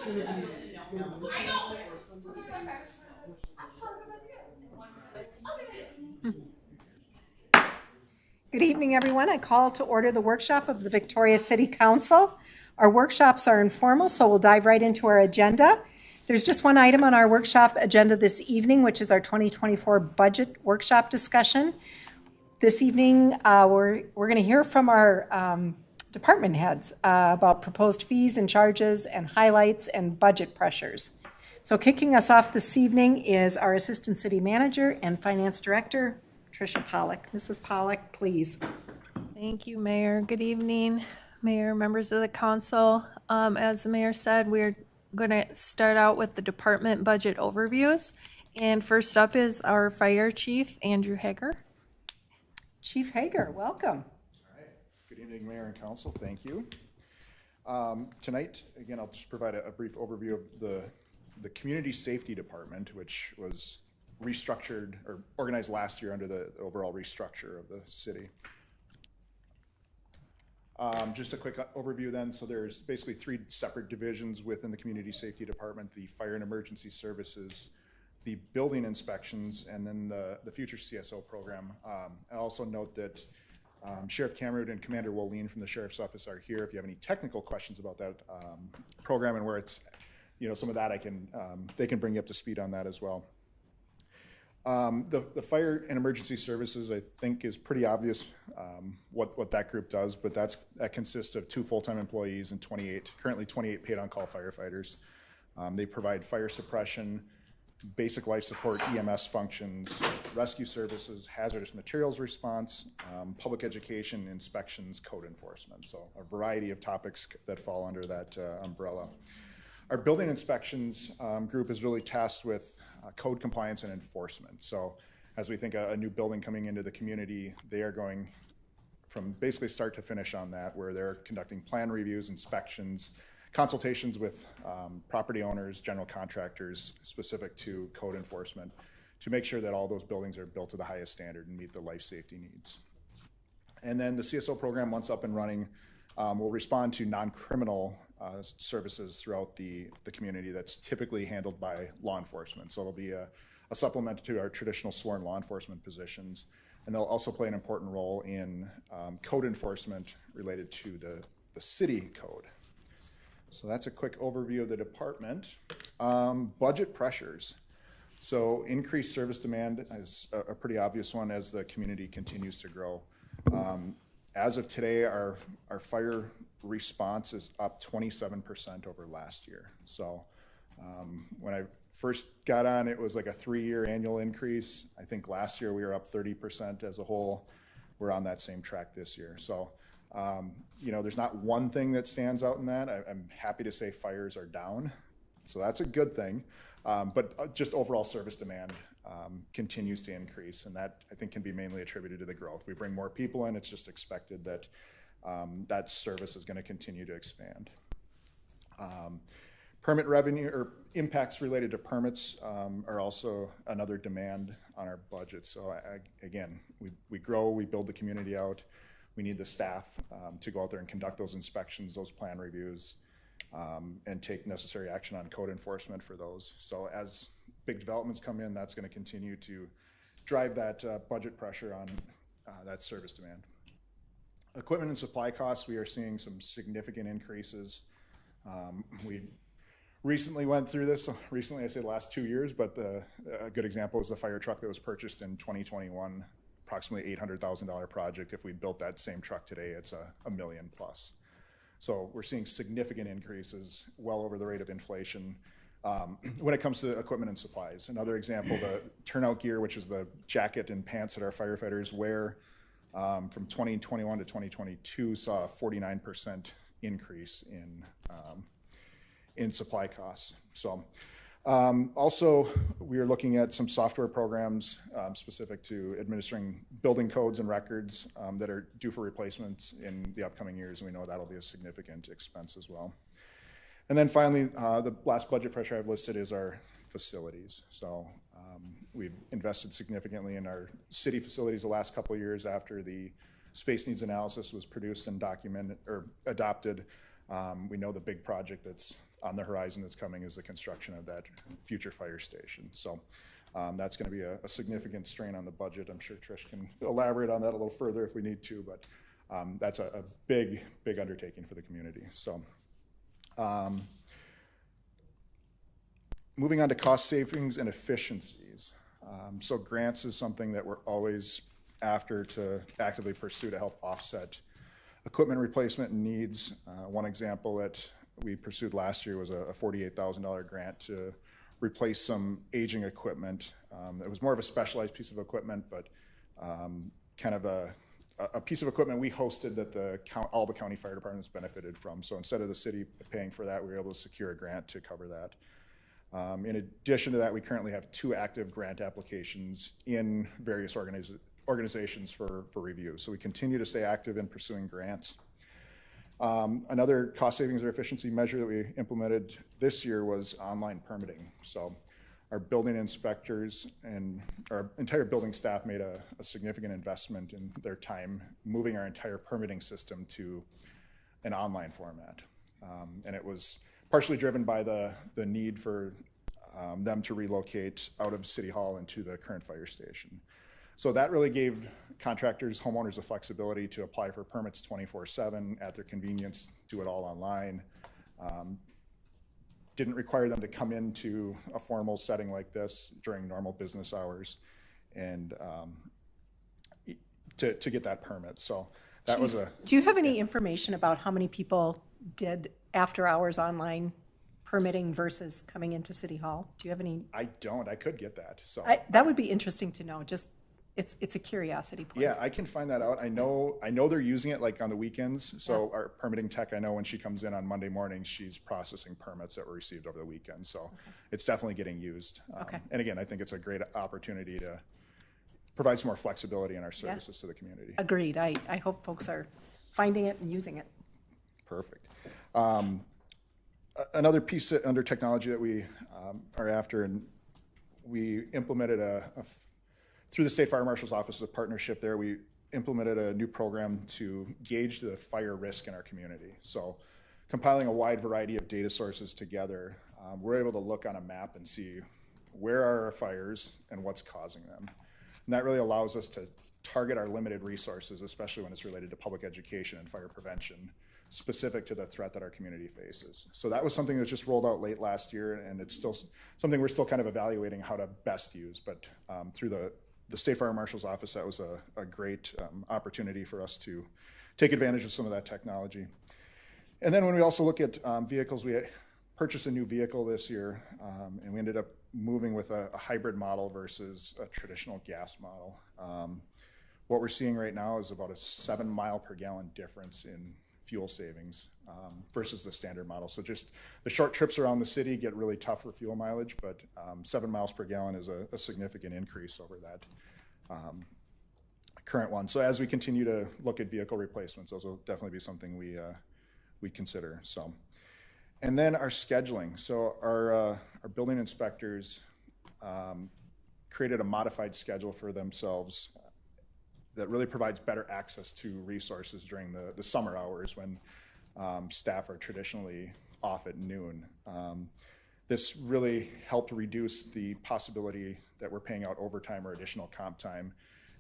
Good evening, everyone. I call to order the workshop of the Victoria City Council. Our workshops are informal, so we'll dive right into our agenda. There's just one item on our workshop agenda this evening, which is our 2024 budget workshop discussion. This evening, we're going to hear from our department heads about proposed fees and charges and highlights and budget pressures. So kicking us off this evening is our Assistant City Manager and Finance Director, Tricia Pollock. Mrs. Pollock, please. Thank you, Mayor. Good evening, Mayor, members of the council. As the Mayor said, we're going to start out with the department budget overviews. And first up is our Fire Chief, Andrew Hager. Chief Hager, welcome. All right. Good evening, Mayor and Council. Thank you. Tonight, again, I'll just provide a brief overview of the Community Safety Department, which was restructured or organized last year under the overall restructure of the city. Just a quick overview then. So there's basically three separate divisions within the Community Safety Department: the Fire and Emergency Services, the Building Inspections, and then the Future CSO program. I also note that Sheriff Cameron and Commander Woleen from the Sheriff's Office are here. If you have any technical questions about that program and where it's, some of that they can bring you up to speed on that as well. The Fire and Emergency Services, I think, is pretty obvious what that group does, but that consists of 2 full-time employees and currently 28 paid-on-call firefighters. They provide fire suppression, basic life support, EMS functions, rescue services, hazardous materials response, public education, inspections, code enforcement. So a variety of topics that fall under that umbrella. Our building inspections group is really tasked with code compliance and enforcement. So as we think a new building coming into the community, they are going from basically start to finish on that, where they're conducting plan reviews, inspections, consultations with property owners, general contractors specific to code enforcement to make sure that all those buildings are built to the highest standard and meet the life safety needs. And then the CSO program, once up and running, will respond to non-criminal services throughout the community that's typically handled by law enforcement. So it'll be a supplement to our traditional sworn law enforcement positions. And they'll also play an important role in code enforcement related to the city code. So that's a quick overview of the department. Budget pressures. So increased service demand is a pretty obvious one as the community continues to grow. As of today, our fire response is up 27% over last year. So when I first got on, it was like a 3-year annual increase. I think last year we were up 30% as a whole. We're on that same track this year. So there's not one thing that stands out in that. I'm happy to say fires are down, so that's a good thing. But just overall service demand continues to increase, and that I think can be mainly attributed to the growth. We bring more people in; it's just expected that that service is going to continue to expand. Permit revenue or impacts related to permits are also another demand on our budget. So again, we grow, we build the community out. We need the staff to go out there and conduct those inspections, those plan reviews, and take necessary action on code enforcement for those. So as big developments come in, that's going to continue to drive that budget pressure on that service demand. Equipment and supply costs, we are seeing some significant increases. We recently went through this. Recently, I say the last 2 years, but a good example is the fire truck that was purchased in 2021. Approximately $800,000 project. If we built that same truck today, it's $1 million plus. So we're seeing significant increases, well over the rate of inflation when it comes to equipment and supplies. Another example, the turnout gear, which is the jacket and pants that our firefighters wear, from 2021 to 2022 saw a 49% increase in supply costs. So. Also, we are looking at some software programs specific to administering building codes and records that are due for replacements in the upcoming years, and we know that'll be a significant expense as well. And then finally, the last budget pressure I've listed is our facilities. So we've invested significantly in our city facilities the last couple of years after the space needs analysis was produced and documented or adopted. We know the big project that's on the horizon that's coming is the construction of that future fire station. So that's going to be a significant strain on the budget. I'm sure Trish can elaborate on that a little further if we need to, but that's a big, big undertaking for the community. So moving on to cost savings and efficiencies. So grants is something that we're always after to actively pursue to help offset equipment replacement needs. One example that we pursued last year was a $48,000 grant to replace some aging equipment. It was more of a specialized piece of equipment, but kind of a piece of equipment we hosted that all the county fire departments benefited from. So instead of the city paying for that, we were able to secure a grant to cover that. In addition to that, we currently have 2 active grant applications in various organizations for review. So we continue to stay active in pursuing grants. Another cost savings or efficiency measure that we implemented this year was online permitting. So our building inspectors and our entire building staff made a significant investment in their time moving our entire permitting system to an online format. And it was partially driven by the need for them to relocate out of City Hall into the current fire station. So that really gave contractors, homeowners the flexibility to apply for permits 24/7 at their convenience, do it all online. Didn't require them to come into a formal setting like this during normal business hours and to get that permit. So that was Do you have any information about how many people did after hours online permitting versus coming into City Hall? Do you have any? I don't. I could get that. So That would be interesting to know. Just it's a curiosity point. yeah, I can find that out. I know they're using it like on the weekends. So our permitting tech, I know when she comes in on Monday mornings, she's processing permits that were received over the weekend. So it's definitely getting used. And again, I think it's a great opportunity to provide some more flexibility in our services to the community. Agreed. I hope folks are finding it and using it. Perfect. Another piece under technology that we are after, and we implemented through the State Fire Marshal's Office, a partnership there, we implemented a new program to gauge the fire risk in our community. So compiling a wide variety of data sources together, we're able to look on a map and see where are our fires and what's causing them. And that really allows us to target our limited resources, especially when it's related to public education and fire prevention, specific to the threat that our community faces. So that was something that was just rolled out late last year, and it's still something we're still kind of evaluating how to best use. But through the State Fire Marshal's Office, that was a great opportunity for us to take advantage of some of that technology. And then when we also look at vehicles, we purchased a new vehicle this year, and we ended up moving with a hybrid model versus a traditional gas model. What we're seeing right now is about a 7 mile per gallon difference in fuel savings versus the standard model. So just the short trips around the city get really tough for fuel mileage, but 7 miles per gallon is a significant increase over that current one. So as we continue to look at vehicle replacements, those will definitely be something we consider. So, and then our scheduling. So our building inspectors created a modified schedule for themselves that really provides better access to resources during the summer hours when staff are traditionally off at noon. This really helped reduce the possibility that we're paying out overtime or additional comp time,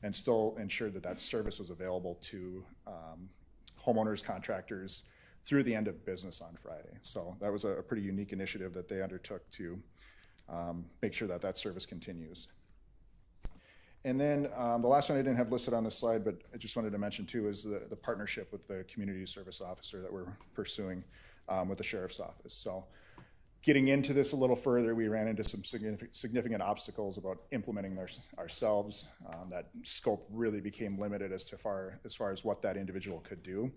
and still ensured that service was available to homeowners, contractors through the end of business on Friday. So that was a pretty unique initiative that they undertook to make sure that service continues. And then the last one I didn't have listed on the slide, but I just wanted to mention too, is the partnership with the community service officer that we're pursuing with the sheriff's office. So getting into this a little further, we ran into some significant obstacles about implementing ourselves. That scope really became limited as far as what that individual could do.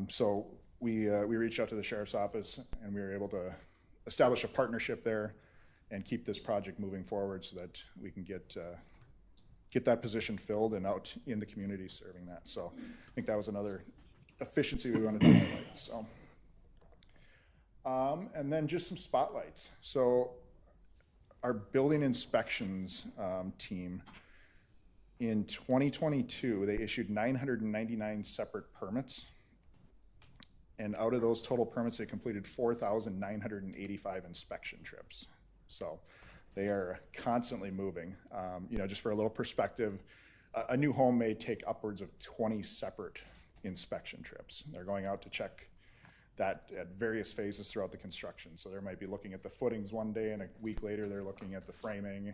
So we reached out to the sheriff's office, and we were able to establish a partnership there and keep this project moving forward so that we can get that position filled and out in the community serving that. So I think that was another efficiency we wanted to highlight. So, and then just some spotlights. So our building inspections team, in 2022, they issued 999 separate permits. And out of those total permits, they completed 4,985 inspection trips. So they are constantly moving. Just for a little perspective, a new home may take upwards of 20 separate inspection trips. They're going out to check that at various phases throughout the construction. So they might be looking at the footings one day, and a week later they're looking at the framing.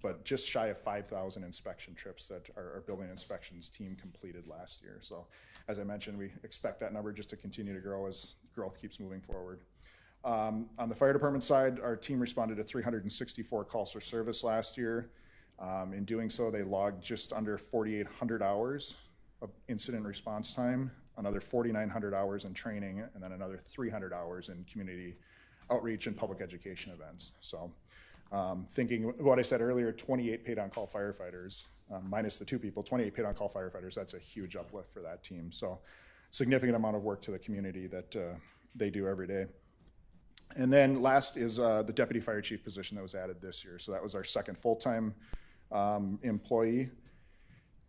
But just shy of 5,000 inspection trips that our building inspections team completed last year. So as I mentioned, we expect that number just to continue to grow as growth keeps moving forward. On the fire department side, our team responded to 364 calls for service last year. In doing so, they logged just under 4,800 hours of incident response time, another 4,900 hours in training, and then another 300 hours in community outreach and public education events. So thinking what I said earlier, 28 paid on-call firefighters, minus the 2 people, 28 paid on-call firefighters, that's a huge uplift for that team. So significant amount of work to the community that they do every day. And then last is the deputy fire chief position that was added this year. So that was our second full-time employee.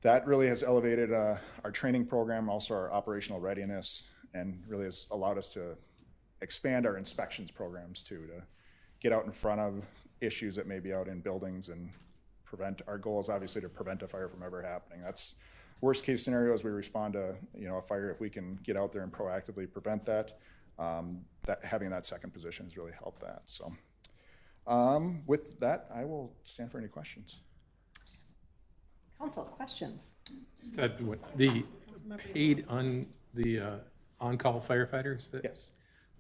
That really has elevated our training program, also our operational readiness, and really has allowed us to expand our inspections programs too, to get out in front of issues that may be out in buildings and prevent. Our goal is obviously to prevent a fire from ever happening. That's worst case scenario is we respond to a fire. If we can get out there and proactively prevent that, that having that second position has really helped that. So with that, I will stand for any questions. Council, questions? Just had the paid on the on-call firefighters. Yes.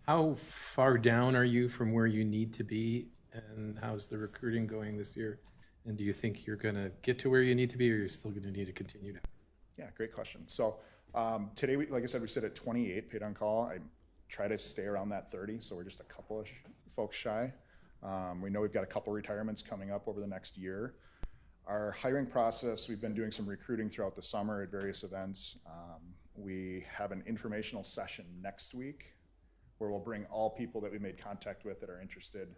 How far down are you from where you need to be, and how's the recruiting going this year? And do you think you're going to get to where you need to be, or you're still going to need to continue to? Yeah, great question. So today, like I said, we sit at 28 paid on call. I try to stay around that 30, so we're just a couple of folks shy. We know we've got a couple retirements coming up over the next year. Our hiring process, we've been doing some recruiting throughout the summer at various events. We have an informational session next week where we'll bring all people that we made contact with that are interested,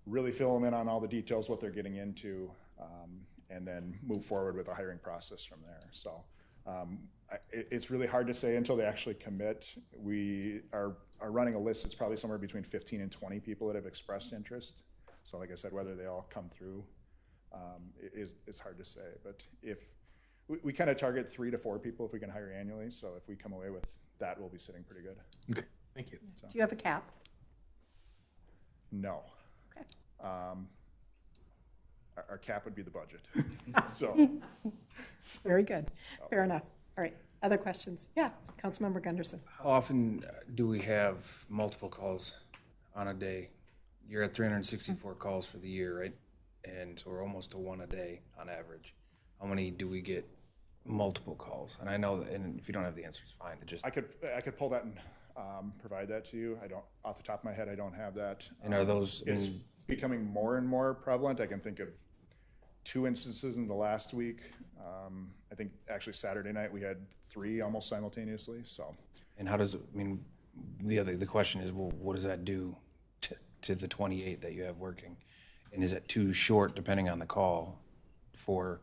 really fill them in on all the details, what they're getting into, and then move forward with the hiring process from there. So it's really hard to say until they actually commit. We are running a list that's probably somewhere between 15 and 20 people that have expressed interest. So like I said, whether they all come through is hard to say. But if we kind of target 3 to 4 people if we can hire annually. So if we come away with that, we'll be sitting pretty good. Okay, thank you. Do you have a cap? No. Okay. Our cap would be the budget. So. Very good. Fair enough. All right. Other questions? Yeah, Councilmember Gunderson. How often do we have multiple calls on a day? You're at 364 calls for the year, right? And so we're almost to 1 a day on average. How many do we get multiple calls? And I know that, and if you don't have the answer, it's fine. It just I could pull that and provide that to you. I don't, off the top of my head, I don't have that. And are those? It's becoming more and more prevalent. I can think of 2 instances in the last week. I think actually Saturday night we had 3 almost simultaneously. So. And how does it? I mean, the question is, well, what does that do to the 28 that you have working? And is it too short, depending on the call, for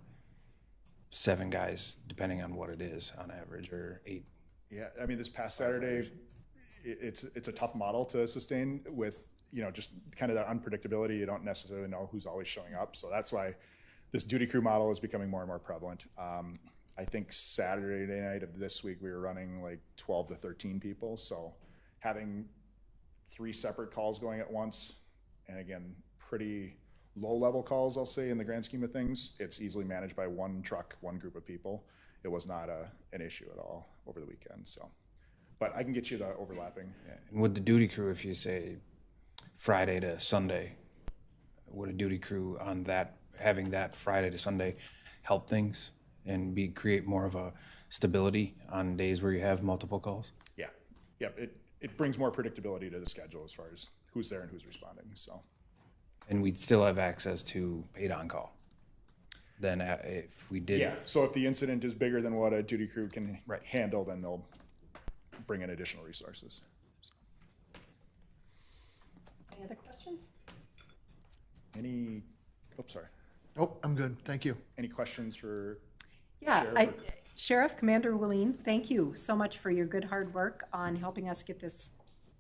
7 guys, depending on what it is on average, or 8? Yeah, I mean, this past Saturday, it's a tough model to sustain with, just kind of that unpredictability. You don't necessarily know who's always showing up. So that's why this duty crew model is becoming more and more prevalent. I think Saturday night of this week, we were running like 12 to 13 people. So having 3 separate calls going at once, and again, pretty low-level calls, I'll say, in the grand scheme of things. It's easily managed by 1 truck, 1 group of people. It was not an issue at all over the weekend. So, but I can get you the overlapping. Yeah. And with the duty crew, if you say Friday to Sunday, would a duty crew on that, having that Friday to Sunday, help things and create more of a stability on days where you have multiple calls? Yeah, it brings more predictability to the schedule as far as who's there and who's responding. So. And we'd still have access to paid on call. Then if we did. Yeah, so if the incident is bigger than what a duty crew can Right. handle, then they'll bring in additional resources. So. Any other questions? Sorry. Oh, I'm good. Thank you. Any questions for? Yeah, Sheriff Sheriff Commander Willeen, thank you so much for your good hard work on helping us get this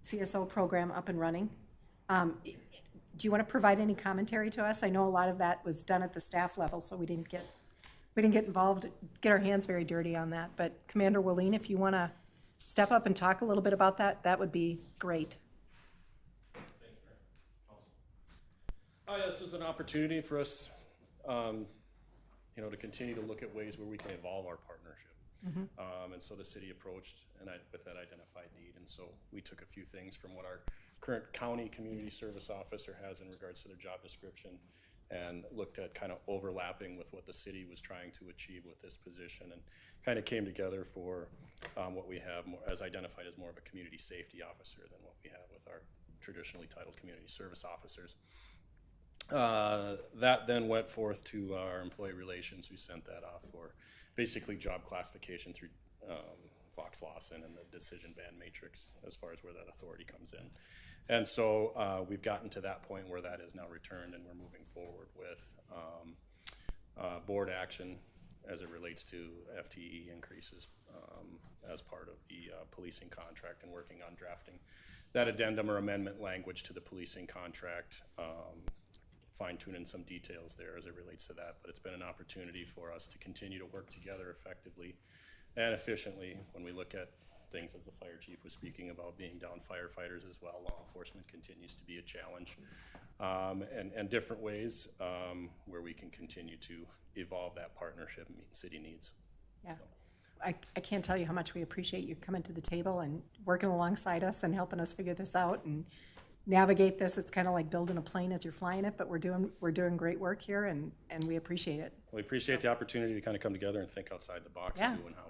CSO program up and running. Do you want to provide any commentary to us? I know a lot of that was done at the staff level, so we didn't get involved, get our hands very dirty on that. But Commander Willeen, if you want to step up and talk a little bit about that, that would be great. Yeah, this is an opportunity for us, to continue to look at ways where we can evolve our partnership. And so the city approached with that identified need. And so we took a few things from what our current county community service officer has in regards to their job description and looked at kind of overlapping with what the city was trying to achieve with this position, and kind of came together for what we have more, as identified as more of a community safety officer than what we have with our traditionally titled community service officers. That then went forth to our employee relations, who sent that off for basically job classification through Fox Lawson and the decision band matrix as far as where that authority comes in. And so we've gotten to that point where that is now returned, and we're moving forward with board action as it relates to FTE increases as part of the policing contract, and working on drafting that addendum or amendment language to the policing contract, fine-tuning some details there as it relates to that. But it's been an opportunity for us to continue to work together effectively and efficiently when we look at things, as the fire chief was speaking about, being down firefighters as well. Law enforcement continues to be a challenge, and different ways where we can continue to evolve that partnership and meet city needs. Yeah. So. I can't tell you how much we appreciate you coming to the table and working alongside us and helping us figure this out and navigate this. It's kind of like building a plane as you're flying it, but we're doing great work here, and we appreciate it. We appreciate the opportunity to kind of come together and think outside the box, Yeah. too, and how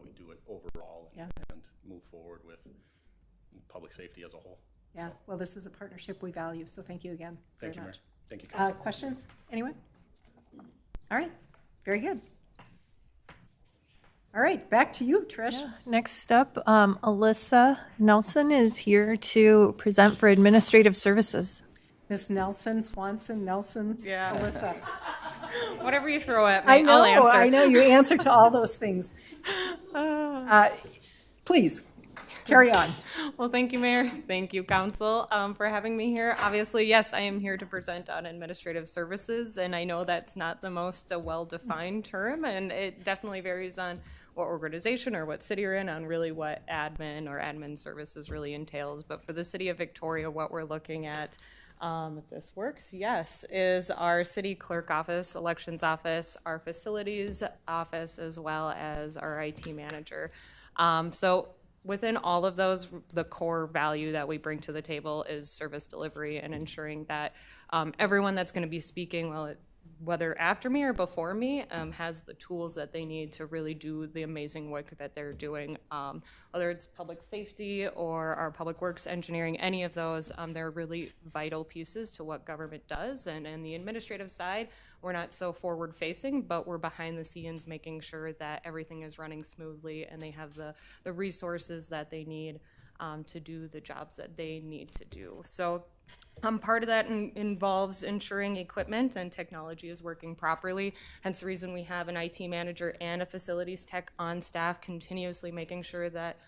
we do it overall, Yeah. and move forward with public safety as a whole. Yeah, well, this is a partnership we value, so thank you again very Thank you, Mayor. much. Thank you, Council. Questions? Anyone? All right, very good. All right, back to you, Trish. Next up, Alyssa Nelson is here to present for Administrative Services. Miss Nelson, Swanson, Nelson, Yeah. Alyssa. Whatever you throw at me, I know, I'll answer. I know, you answer to all those things. Please, carry on. Well, thank you, Mayor. Thank you, Council, for having me here. Obviously, yes, I am here to present on administrative services, and I know that's not the most well-defined term, and it definitely varies on what organization or what city you're in, on really what admin or admin services really entails. But for the city of Victoria, what we're looking at, if this works, yes, is our city clerk office, elections office, our facilities office, as well as our IT manager. So within all of those, the core value that we bring to the table is service delivery and ensuring that everyone that's going to be speaking, whether after me or before me, has the tools that they need to really do the amazing work that they're doing. Whether it's public safety or our public works engineering, any of those, they're really vital pieces to what government does. And in the administrative side, we're not so forward facing, but we're behind the scenes making sure that everything is running smoothly and they have the resources that they need to do the jobs that they need to do. So part of that involves ensuring equipment and technology is working properly. Hence the reason we have an IT manager and a facilities tech on staff, continuously making sure that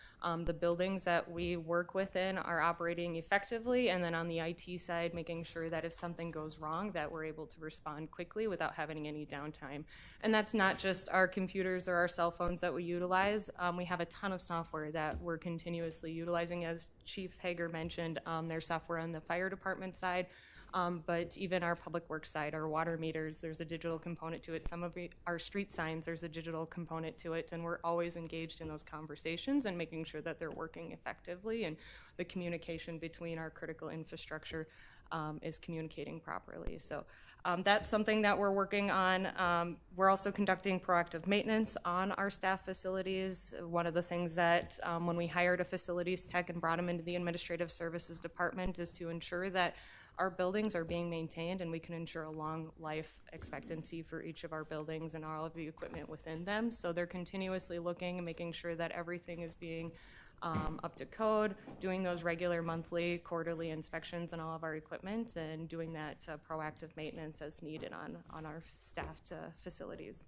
the buildings that we work within are operating effectively. And then on the IT side, making sure that if something goes wrong, that we're able to respond quickly without having any downtime. And that's not just our computers or our cell phones that we utilize. We have a ton of software that we're continuously utilizing. As Chief Hager mentioned, there's software on the fire department side, but even our public works side, our water meters, there's a digital component to it. Some of our street signs, there's a digital component to it, and we're always engaged in those conversations and making sure that they're working effectively, and the communication between our critical infrastructure is communicating properly. So that's something that we're working on. We're also conducting proactive maintenance on our staff facilities. One of the things that when we hired a facilities tech and brought him into the administrative services department is to ensure that our buildings are being maintained and we can ensure a long life expectancy for each of our buildings and all of the equipment within them. So they're continuously looking and making sure that everything is being up to code, doing those regular monthly, quarterly inspections on all of our equipment, and doing that proactive maintenance as needed on our staffed facilities.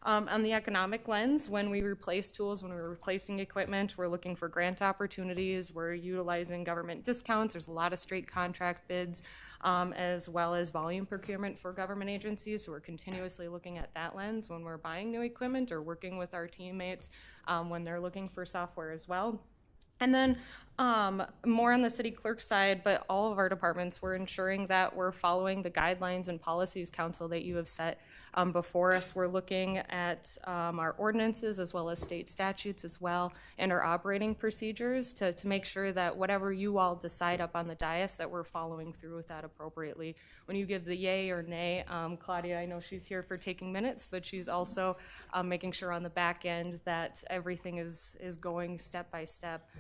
On the economic lens, when we replace tools, when we're replacing equipment, we're looking for grant opportunities, we're utilizing government discounts, there's a lot of straight contract bids, as well as volume procurement for government agencies, so we're continuously looking at that lens when we're buying new equipment or working with our teammates when they're looking for software as well. And then more on the city clerk side, but all of our departments, we're ensuring that we're following the guidelines and policies, council, that you have set before us. We're looking at our ordinances as well as state statutes as well, and our operating procedures to make sure that whatever you all decide up on the dais, that we're following through with that appropriately. When you give the yay or nay, Claudia, I know she's here for taking minutes, but she's also making sure on the back end that everything is going step by step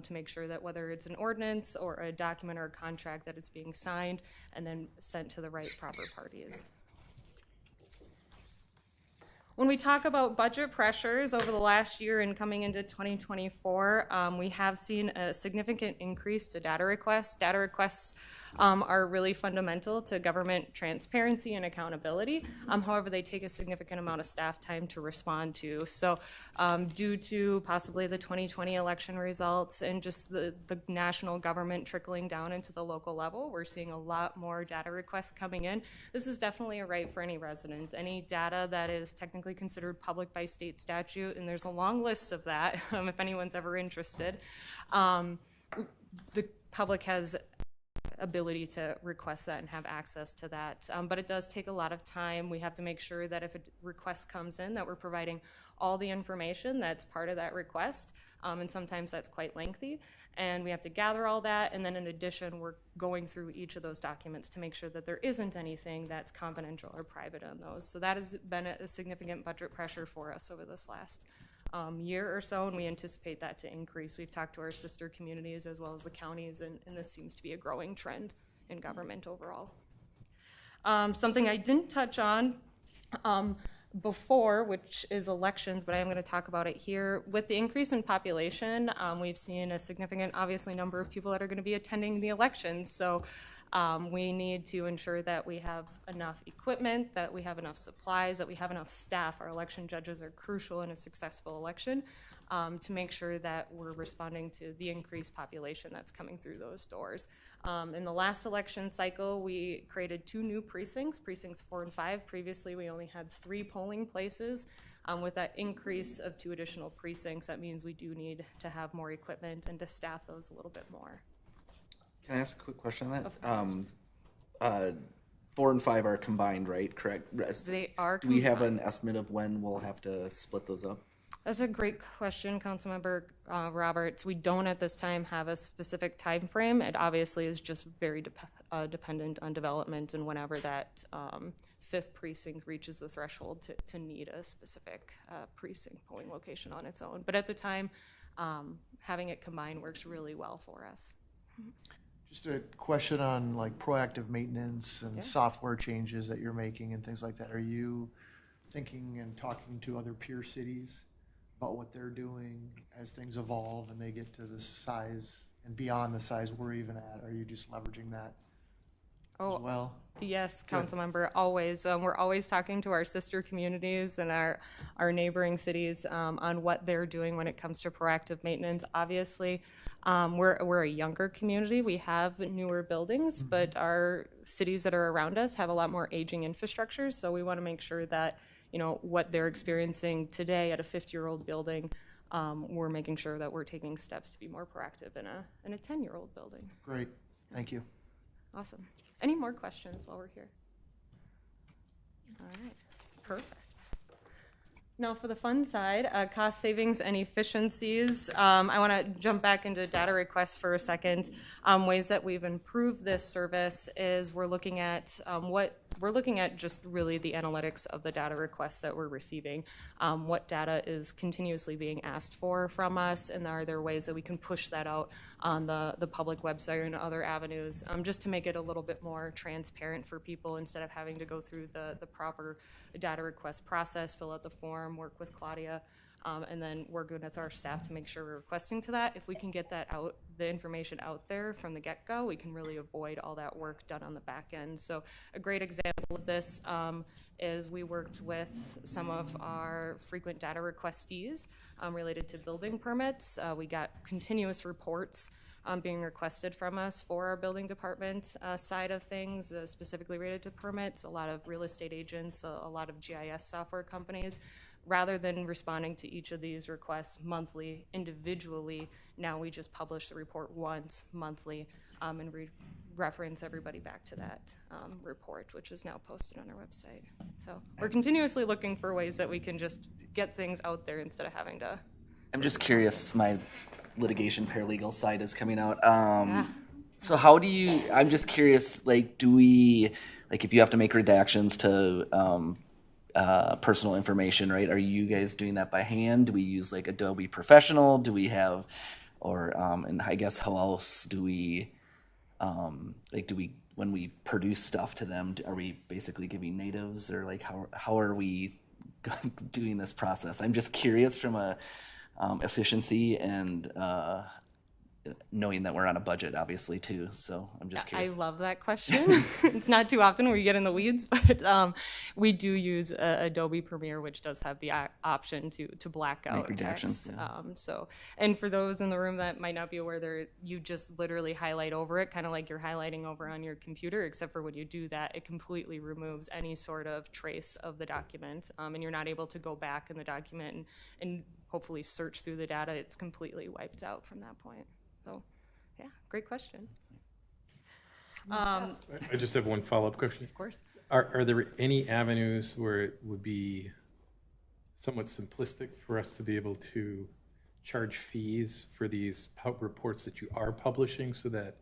to make sure that whether it's an ordinance or a document or a contract, that it's being signed and then sent to the right proper parties. When we talk about budget pressures over the last year and coming into 2024, we have seen a significant increase to data requests. Data requests are really fundamental to government transparency and accountability. However, they take a significant amount of staff time to respond to. So due to possibly the 2020 election results and just the national government trickling down into the local level, we're seeing a lot more data requests coming in. This is definitely a right for any resident. Any data that is technically considered public by state statute, and there's a long list of that if anyone's ever interested. The public has ability to request that and have access to that. But it does take a lot of time. We have to make sure that if a request comes in, that we're providing all the information that's part of that request. And sometimes that's quite lengthy. And we have to gather all that. And then in addition, we're going through each of those documents to make sure that there isn't anything that's confidential or private on those. So that has been a significant budget pressure for us over this last year or so, and we anticipate that to increase. We've talked to our sister communities as well as the counties, and this seems to be a growing trend in government overall. Something I didn't touch on before, which is elections, but I am going to talk about it here. With the increase in population, we've seen a significant, obviously, number of people that are going to be attending the elections. So we need to ensure that we have enough equipment, that we have enough supplies, that we have enough staff. Our election judges are crucial in a successful election to make sure that we're responding to the increased population that's coming through those doors. In the last election cycle, we created 2 new precincts, precincts 4 and 5. Previously, we only had 3 polling places. With that increase of 2 additional precincts, that means we do need to have more equipment and to staff those a little bit more. Can I ask a quick question on that? 4 and 5 are combined, right? Correct? They are Do we have an estimate of when we'll have to split those up? That's a great question, Councilmember Roberts. We don't at this time have a specific time frame. It obviously is just very dependent on development and whenever that 5th precinct reaches the threshold to need a specific precinct polling location on its own. But at the time, having it combined works really well for us. Just a question on like proactive maintenance and software changes that you're making and things like that. Are you thinking and talking to other peer cities about what they're doing as things evolve and they get to the size and beyond the size we're even at? Are you just leveraging that as well? Yes, Councilmember, always. We're always talking to our sister communities and our neighboring cities on what they're doing when it comes to proactive maintenance. Obviously, we're a younger community. We have newer buildings, but our cities that are around us have a lot more aging infrastructure. So we want to make sure that, you know, what they're experiencing today at a 50-year-old building, we're making sure that we're taking steps to be more proactive in a 10-year-old building. Great. Thank you. Awesome. Any more questions while we're here? All right, perfect. Now for the fun side, cost savings and efficiencies. I want to jump back into data requests for a second. Ways that we've improved this service is we're looking at just really the analytics of the data requests that we're receiving. What data is continuously being asked for from us, and are there ways that we can push that out on the public website and other avenues, just to make it a little bit more transparent for people instead of having to go through the proper data request process, fill out the form, work with Claudia, and then work with our staff to make sure we're requesting to that. If we can get that out the information out there from the get-go, we can really avoid all that work done on the back end. So a great example of this is we worked with some of our frequent data requestees related to building permits. We got continuous reports being requested from us for our building department side of things, specifically related to permits, a lot of real estate agents, a lot of GIS software companies. Rather than responding to each of these requests monthly, individually, now we just publish the report once monthly and reference everybody back to that report, which is now posted on our website. So we're continuously looking for ways that we can just get things out there instead of having to. I'm just curious, my litigation paralegal side is coming out. So how do you, I'm just curious, like, do we, like, if you have to make redactions to personal information, right? Are you guys doing that by hand? Do we use like Adobe Professional? Do we have, or, and I guess how else do we, like, do we, when we produce stuff to them, are we basically giving natives, or like, how are we doing this process? I'm just curious from a efficiency and knowing that we're on a budget, obviously, too. So I'm just curious. I love that question. It's not too often where you get in the weeds, but we do use Adobe Premiere, which does have the option to black out text. Yeah. So, and for those in the room that might not be aware, you just literally highlight over it, kind of like you're highlighting over on your computer, except for when you do that, it completely removes any sort of trace of the document, and you're not able to go back in the document and hopefully search through the data. It's completely wiped out from that point. So, yeah, great question. I just have one follow-up question. Of course. Are there any avenues where it would be somewhat simplistic for us to be able to charge fees for these reports that you are publishing, so that,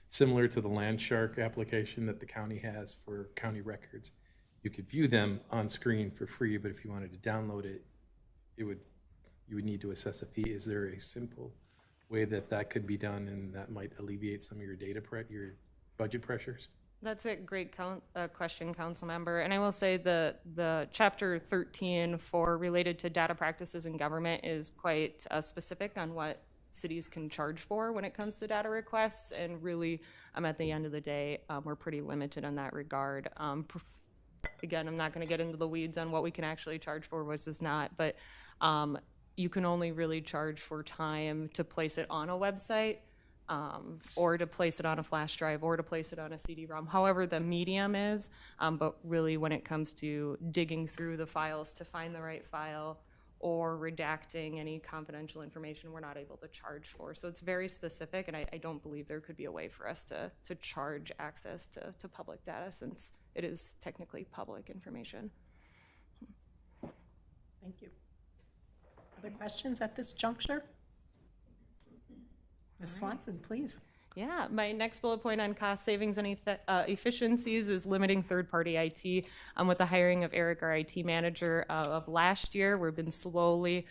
similar to the Landshark application that the county has for county records, you could view them on screen for free, but if you wanted to download it, you would need to assess a fee? Is there a simple way that could be done, and that might alleviate some of your your budget pressures? That's a great question, council member. And I will say the chapter 13 for related to data practices in government is quite specific on what cities can charge for when it comes to data requests. And really, at the end of the day, we're pretty limited in that regard. Again, I'm not going to get into the weeds on what we can actually charge for versus not, but you can only really charge for time to place it on a website, or to place it on a flash drive, or to place it on a CD-ROM, however the medium is. But really, when it comes to digging through the files to find the right file, or redacting any confidential information, we're not able to charge for. So it's very specific, and I don't believe there could be a way for us to charge access to public data, since it is technically public information. Thank you. Other questions at this juncture? Ms. Swanson, please. Yeah, my next bullet point on cost savings and efficiencies is limiting third-party IT. With the hiring of Eric, our IT manager, of last year, we've been slowly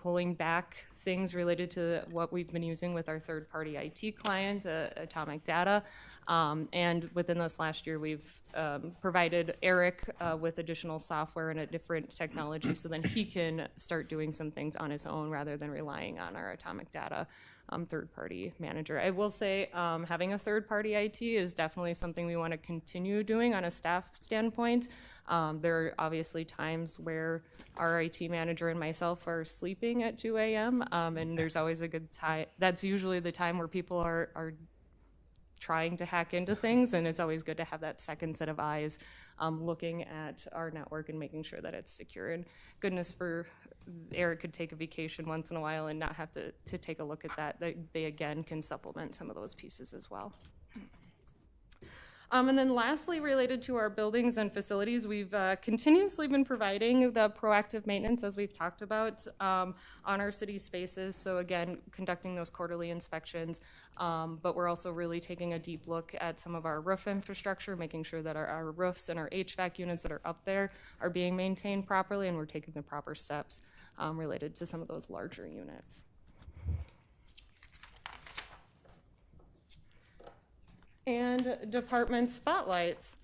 pulling back things related to what we've been using with our third-party IT client, Atomic Data. And within this last year, we've provided Eric with additional software and a different technology, so then he can start doing some things on his own rather than relying on our Atomic Data third-party manager. I will say having a third-party IT is definitely something we want to continue doing on a staff standpoint. There are obviously times where our IT manager and myself are sleeping at 2 a.m. And there's always a good time. That's usually the time where people are trying to hack into things, and it's always good to have that second set of eyes looking at our network and making sure that it's secure. And goodness for Eric could take a vacation once in a while and not have to take a look at that. They again can supplement some of those pieces as well. And then lastly, related to our buildings and facilities, we've continuously been providing the proactive maintenance, as we've talked about, on our city spaces. So again, conducting those quarterly inspections, but we're also really taking a deep look at some of our roof infrastructure, making sure that our roofs and our HVAC units that are up there are being maintained properly, and we're taking the proper steps related to some of those larger units. And department spotlights.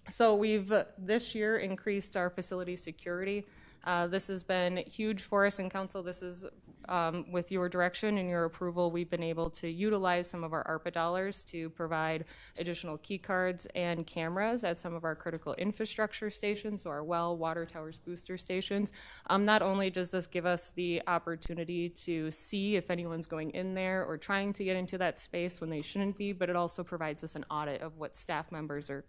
So we've this year increased our facility security. This has been huge for us in council. This is with your direction and your approval, we've been able to utilize some of our ARPA dollars to provide additional key cards and cameras at some of our critical infrastructure stations, so our well, water towers, booster stations. Not only does this give us the opportunity to see if anyone's going in there or trying to get into that space when they shouldn't be, but it also provides us an audit of what staff members or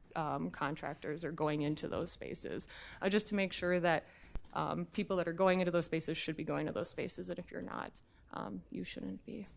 contractors are going into those spaces, just to make sure that people that are going into those spaces should be going to those spaces, and if you're not, you shouldn't be.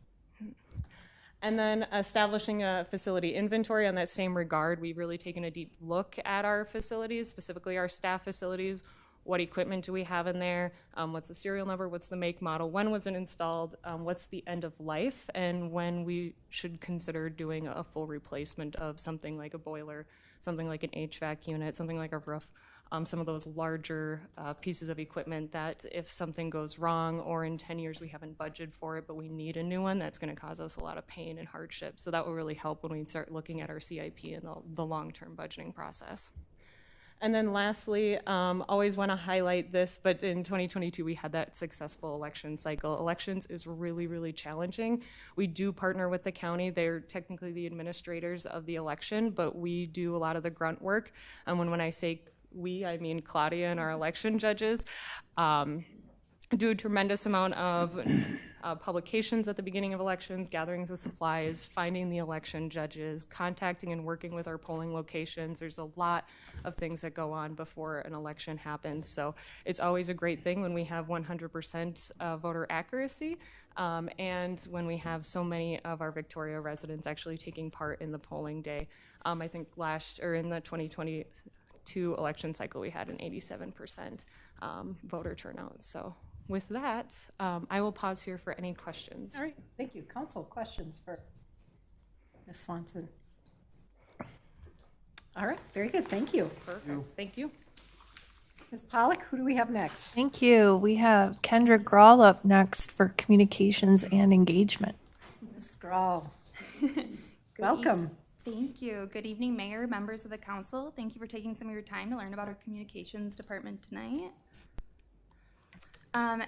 And then establishing a facility inventory on that same regard, we've really taken a deep look at our facilities, specifically our staff facilities. What equipment do we have in there? What's the serial number? What's the make, model? When was it installed? What's the end of life? And when we should consider doing a full replacement of something like a boiler, something like an HVAC unit, something like a roof, some of those larger pieces of equipment that if something goes wrong or in 10 years we haven't budgeted for it, but we need a new one, that's going to cause us a lot of pain and hardship. So that will really help when we start looking at our CIP and the long-term budgeting process. And then lastly, always want to highlight this, but in 2022, we had that successful election cycle. Elections is really, really challenging. We do partner with the county. They're technically the administrators of the election, but we do a lot of the grunt work. And when I say we, I mean Claudia and our election judges, do a tremendous amount of publications at the beginning of elections, gatherings of supplies, finding the election judges, contacting and working with our polling locations. There's a lot of things that go on before an election happens. So it's always a great thing when we have 100% voter accuracy, and when we have so many of our Victoria residents actually taking part in the polling day. I think in the 2022 election cycle, we had an 87% voter turnout. So with that, I will pause here for any questions. All right, thank you. Council, questions for Ms. Swanson? All right, very good, thank you. Perfect. Thank you. Ms. Pollock, who do we have next? Thank you. We have Kendra Grawl up next for communications and engagement. Ms. Grawl, welcome. Thank you. Good evening, Mayor, members of the council. Thank you for taking some of your time to learn about our communications department tonight.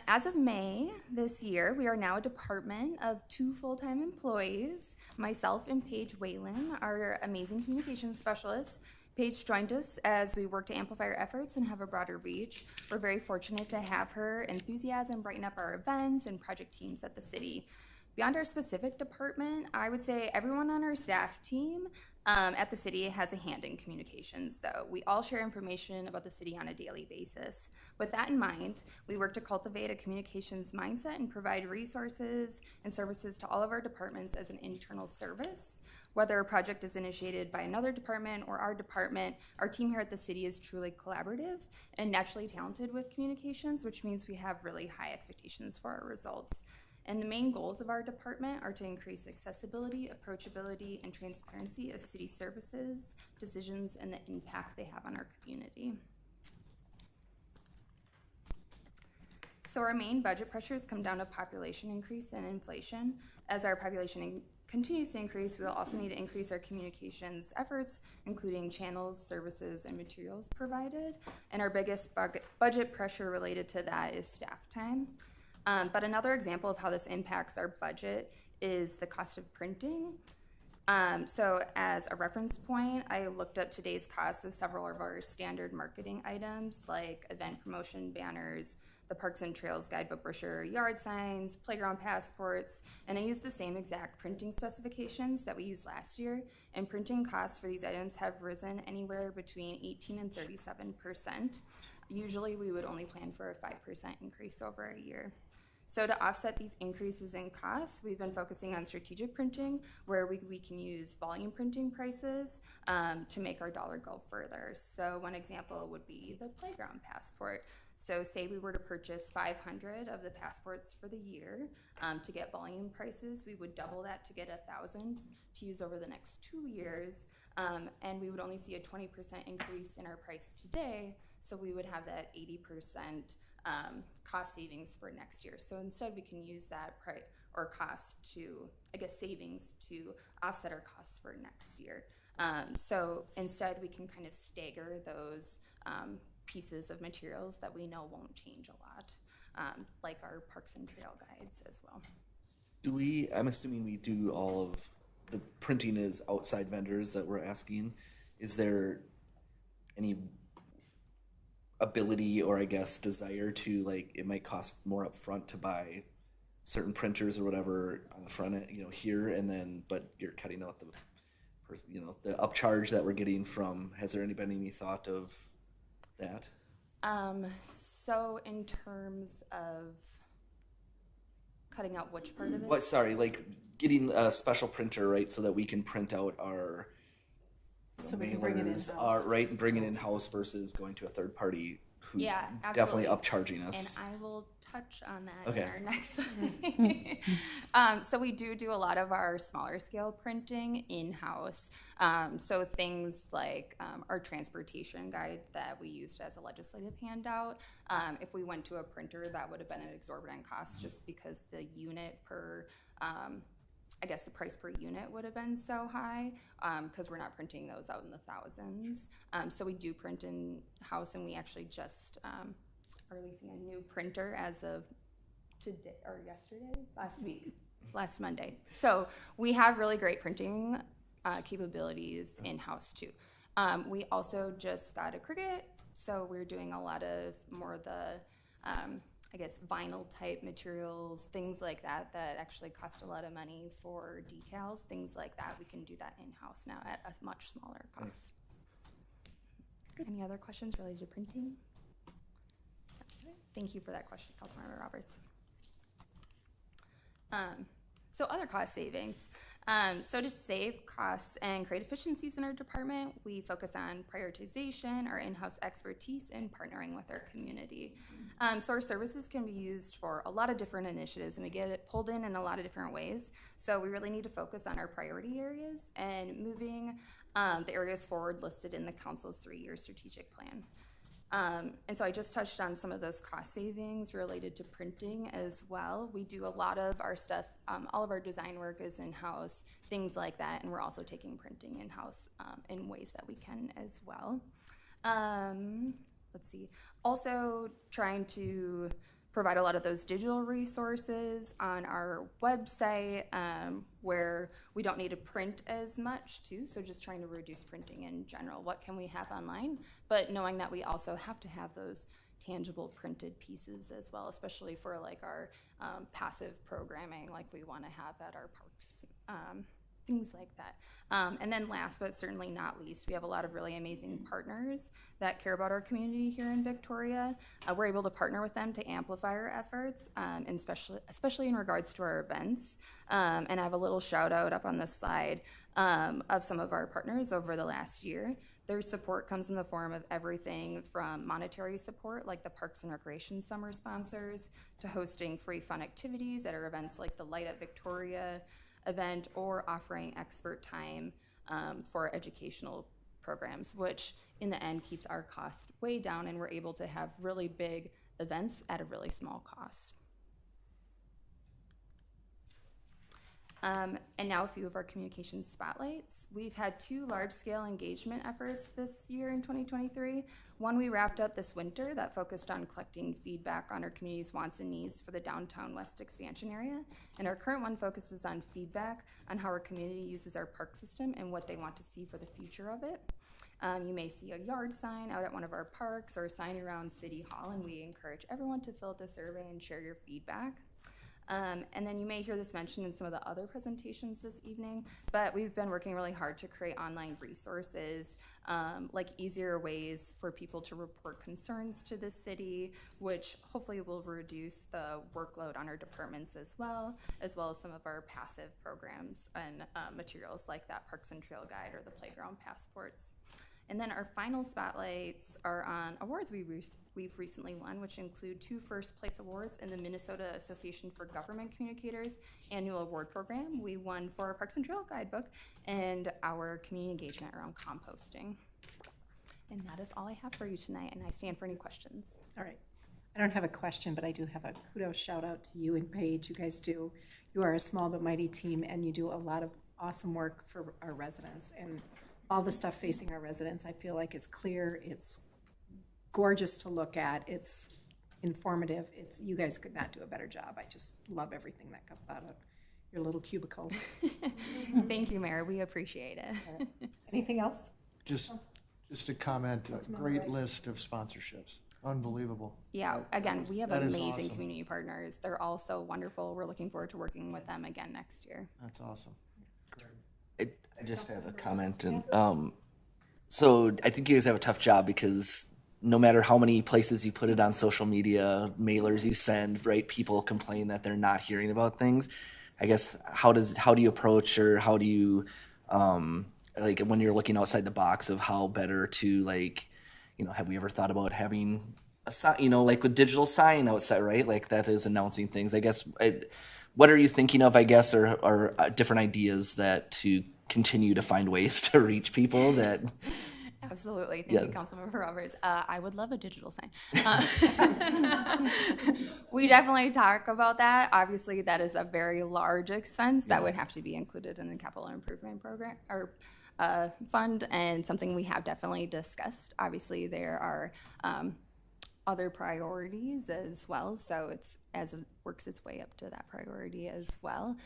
As of May this year, we are now a department of 2 full-time employees, myself and Paige Whalen, our amazing communications specialist. Paige joined us as we work to amplify our efforts and have a broader reach. We're very fortunate to have her enthusiasm brighten up our events and project teams at the city. Beyond our specific department, I would say everyone on our staff team at the city has a hand in communications, though. We all share information about the city on a daily basis. With that in mind, we work to cultivate a communications mindset and provide resources and services to all of our departments as an internal service. Whether a project is initiated by another department or our department, our team here at the city is truly collaborative and naturally talented with communications, which means we have really high expectations for our results. And the main goals of our department are to increase accessibility, approachability, and transparency of city services, decisions, and the impact they have on our community. So our main budget pressures come down to population increase and inflation. As our population continues to increase, we'll also need to increase our communications efforts, including channels, services, and materials provided. And our biggest budget pressure related to that is staff time. But another example of how this impacts our budget is the cost of printing. So as a reference point, I looked up today's costs of several of our standard marketing items like event promotion banners, the Parks and Trails guidebook brochure, yard signs, playground passports, and I used the same exact printing specifications that we used last year, and printing costs for these items have risen anywhere between 18 and 37%. Usually we would only plan for a 5% increase over a year. So to offset these increases in costs, we've been focusing on strategic printing, where we can use volume printing prices to make our dollar go further. So one example would be the playground passport. So say we were to purchase 500 of the passports for the year to get volume prices, we would double that to get 1,000 to use over the next 2 years. And we would only see a 20% increase in our price today, so we would have that 80% cost savings for next year. So instead we can use that price or cost to, savings to offset our costs for next year. So instead we can kind of stagger those pieces of materials that we know won't change a lot. like our parks and trail guides as well. I'm assuming we do all of the printing is outside vendors that we're asking. Is there any ability or I guess desire to, like, it might cost more upfront to buy certain printers or whatever on the front end, here, and then, but you're cutting out the the upcharge that we're getting from, has there been any thought of that? So in terms of cutting out which part of it? What, sorry, like getting a special printer, right, so that we can print out our So we can bring it mailers, in-house. right, and bring it in-house versus going to a third party who's Yeah, definitely absolutely. upcharging us. And I will touch on that Okay. in our next slide. So we do a lot of our smaller scale printing in-house. So things like our transportation guide that we used as a legislative handout. If we went to a printer, that would have been an exorbitant cost just because the unit per I guess the price per unit would have been so high because we're not printing those out in the thousands. So we do print in-house, and we actually just are releasing a new printer as of today or last Monday. So we have really great printing capabilities in-house too. We also just got a Cricut, so we're doing a lot of more of the I guess vinyl type materials, things like that actually cost a lot of money for decals, things like that. We can do that in-house now at a much smaller cost. Nice. Any other questions related to printing? Thank you for that question, Councilmember Roberts. So other cost savings. So to save costs and create efficiencies in our department, we focus on prioritization, our in-house expertise, and partnering with our community. So our services can be used for a lot of different initiatives, and we get it pulled in a lot of different ways. So we really need to focus on our priority areas and moving the areas forward listed in the council's 3-year strategic plan. And so I just touched on some of those cost savings related to printing as well. We do a lot of our stuff, all of our design work is in-house, things like that, and we're also taking printing in-house in ways that we can as well. Let's see. Also trying to provide a lot of those digital resources on our website where we don't need to print as much too, so just trying to reduce printing in general. What can we have online? But knowing that we also have to have those tangible printed pieces as well, especially for like our passive programming like we want to have at our parks. Things like that. And then last but certainly not least, we have a lot of really amazing partners that care about our community here in Victoria. We're able to partner with them to amplify our efforts, and especially in regards to our events. And I have a little shout out up on this slide of some of our partners over the last year. Their support comes in the form of everything from monetary support, like the Parks and Recreation Summer sponsors, to hosting free fun activities at our events like the Light Up Victoria event, or offering expert time for educational programs, which in the end keeps our cost way down, and we're able to have really big events at a really small cost. And now a few of our communication spotlights. We've had 2 large-scale engagement efforts this year in 2023. One we wrapped up this winter that focused on collecting feedback on our community's wants and needs for the downtown west expansion area. And our current one focuses on feedback on how our community uses our park system and what they want to see for the future of it. You may see a yard sign out at one of our parks or a sign around City Hall, and we encourage everyone to fill out the survey and share your feedback. And then you may hear this mentioned in some of the other presentations this evening, but we've been working really hard to create online resources, like easier ways for people to report concerns to the city, which hopefully will reduce the workload on our departments as well as some of our passive programs and materials like that Parks and Trail Guide or the Playground Passports. And then our final spotlights are on awards we've recently won, which include 2 first-place awards in the Minnesota Association for Government Communicators annual award program. We won for our Parks and Trail Guidebook and our community engagement around composting. And that is all I have for you tonight, and I stand for any questions. All right. I don't have a question, but I do have a kudos shout out to you and Paige. You guys you are a small but mighty team, and you do a lot of awesome work for our residents. And all the stuff facing our residents, I feel like, is clear. It's gorgeous to look at. It's informative. It's, you guys could not do a better job. I just love everything that comes out of your little cubicles. Thank you, Mayor. We appreciate it. Anything else? Just a comment, a great list of sponsorships. Unbelievable. Yeah, again, we have That is amazing awesome. community partners. They're all so wonderful. We're looking forward to working with them again next year. That's awesome. I just have a comment, and so I think you guys have a tough job because no matter how many places you put it on social media, mailers you send, right? People complain that they're not hearing about things. I guess how do you approach, or how do you like when you're looking outside the box of how better to, like, you know, have we ever thought about having a sign, you know, like with digital sign outside, right? Like that is announcing things. I guess what are you thinking of, I guess, or different ideas that to continue to find ways to reach people that. Absolutely. Thank Yeah. you, Councilmember Roberts. I would love a digital sign. We definitely talk about that. Obviously, that is a very large expense that would have to be included in the capital improvement program or fund, and something we have definitely discussed. Obviously, there are other priorities as well, so it's as it works its way up to that priority as well.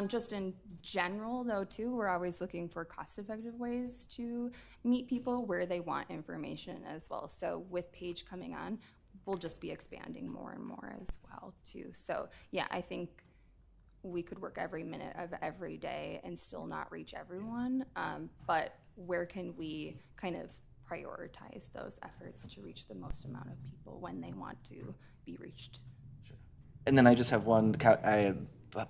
Just in general, though, too, we're always looking for cost-effective ways to meet people where they want information as well. So with Paige coming on, we'll just be expanding more and more as well, too. So yeah, I think we could work every minute of every day and still not reach everyone, but where can we kind of prioritize those efforts to reach the most amount of people when they want to be reached? And then I just have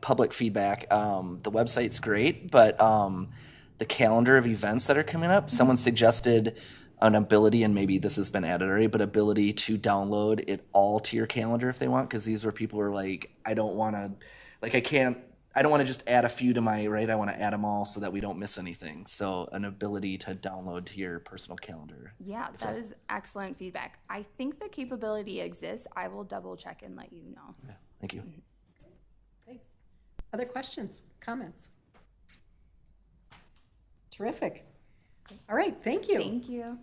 public feedback. The website's great, but the calendar of events that are coming up, someone suggested an ability, and maybe this has been added already, but ability to download it all to your calendar if they want, because these were people who are like, I don't want to just add a few to my, right? I want to add them all so that we don't miss anything. So an ability to download to your personal calendar. Yeah, that is excellent feedback. I think the capability exists. I will double check and let you know. Yeah, thank you. Thanks. Other questions, comments? Terrific. All right, thank you. Thank you.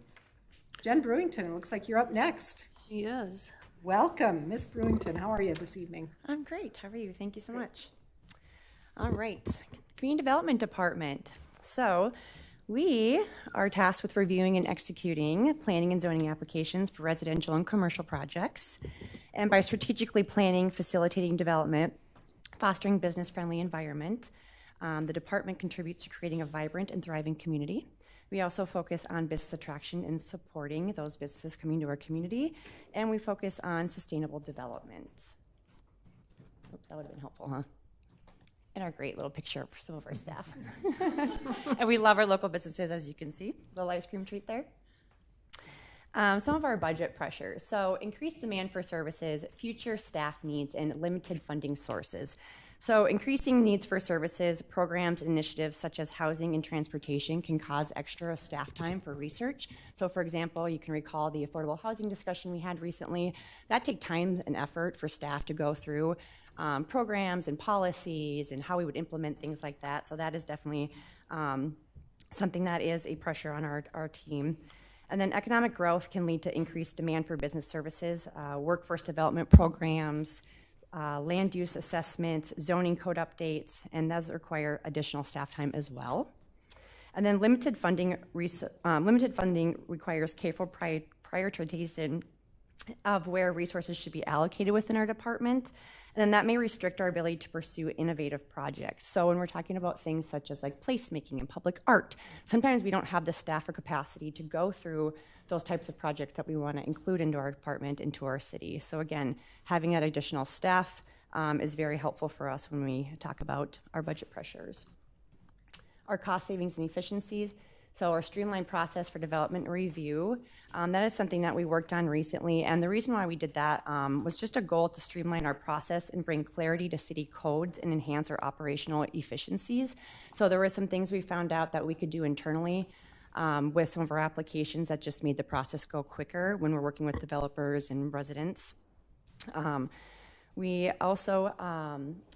Jen Brewington, it looks like you're up next. She is. Welcome, Miss Brewington. How are you this evening? I'm great. How are you? Thank you so much. All right, Community Development Department. So we are tasked with reviewing and executing planning and zoning applications for residential and commercial projects. And by strategically planning, facilitating development, fostering business-friendly environment, the department contributes to creating a vibrant and thriving community. We also focus on business attraction and supporting those businesses coming to our community. And we focus on sustainable development. Oops, that would have been helpful, huh? And our great little picture of some of our staff. And we love our local businesses, as you can see, little ice cream treat there. Some of our budget pressures. So increased demand for services, future staff needs, and limited funding sources. So increasing needs for services, programs, and initiatives such as housing and transportation can cause extra staff time for research. So for example, you can recall the affordable housing discussion we had recently. That takes time and effort for staff to go through programs and policies and how we would implement things like that. So that is definitely something that is a pressure on our team. And then economic growth can lead to increased demand for business services, workforce development programs, land use assessments, zoning code updates, and those require additional staff time as well. And then limited funding requires careful prioritization of where resources should be allocated within our department. And then that may restrict our ability to pursue innovative projects. So when we're talking about things such as like placemaking and public art, sometimes we don't have the staff or capacity to go through those types of projects that we want to include into our department, into our city. So again, having that additional staff is very helpful for us when we talk about our budget pressures. Our cost savings and efficiencies. So our streamlined process for development review, that is something that we worked on recently. And the reason why we did that was just a goal to streamline our process and bring clarity to city codes and enhance our operational efficiencies. So there were some things we found out that we could do internally with some of our applications that just made the process go quicker when we're working with developers and residents. We also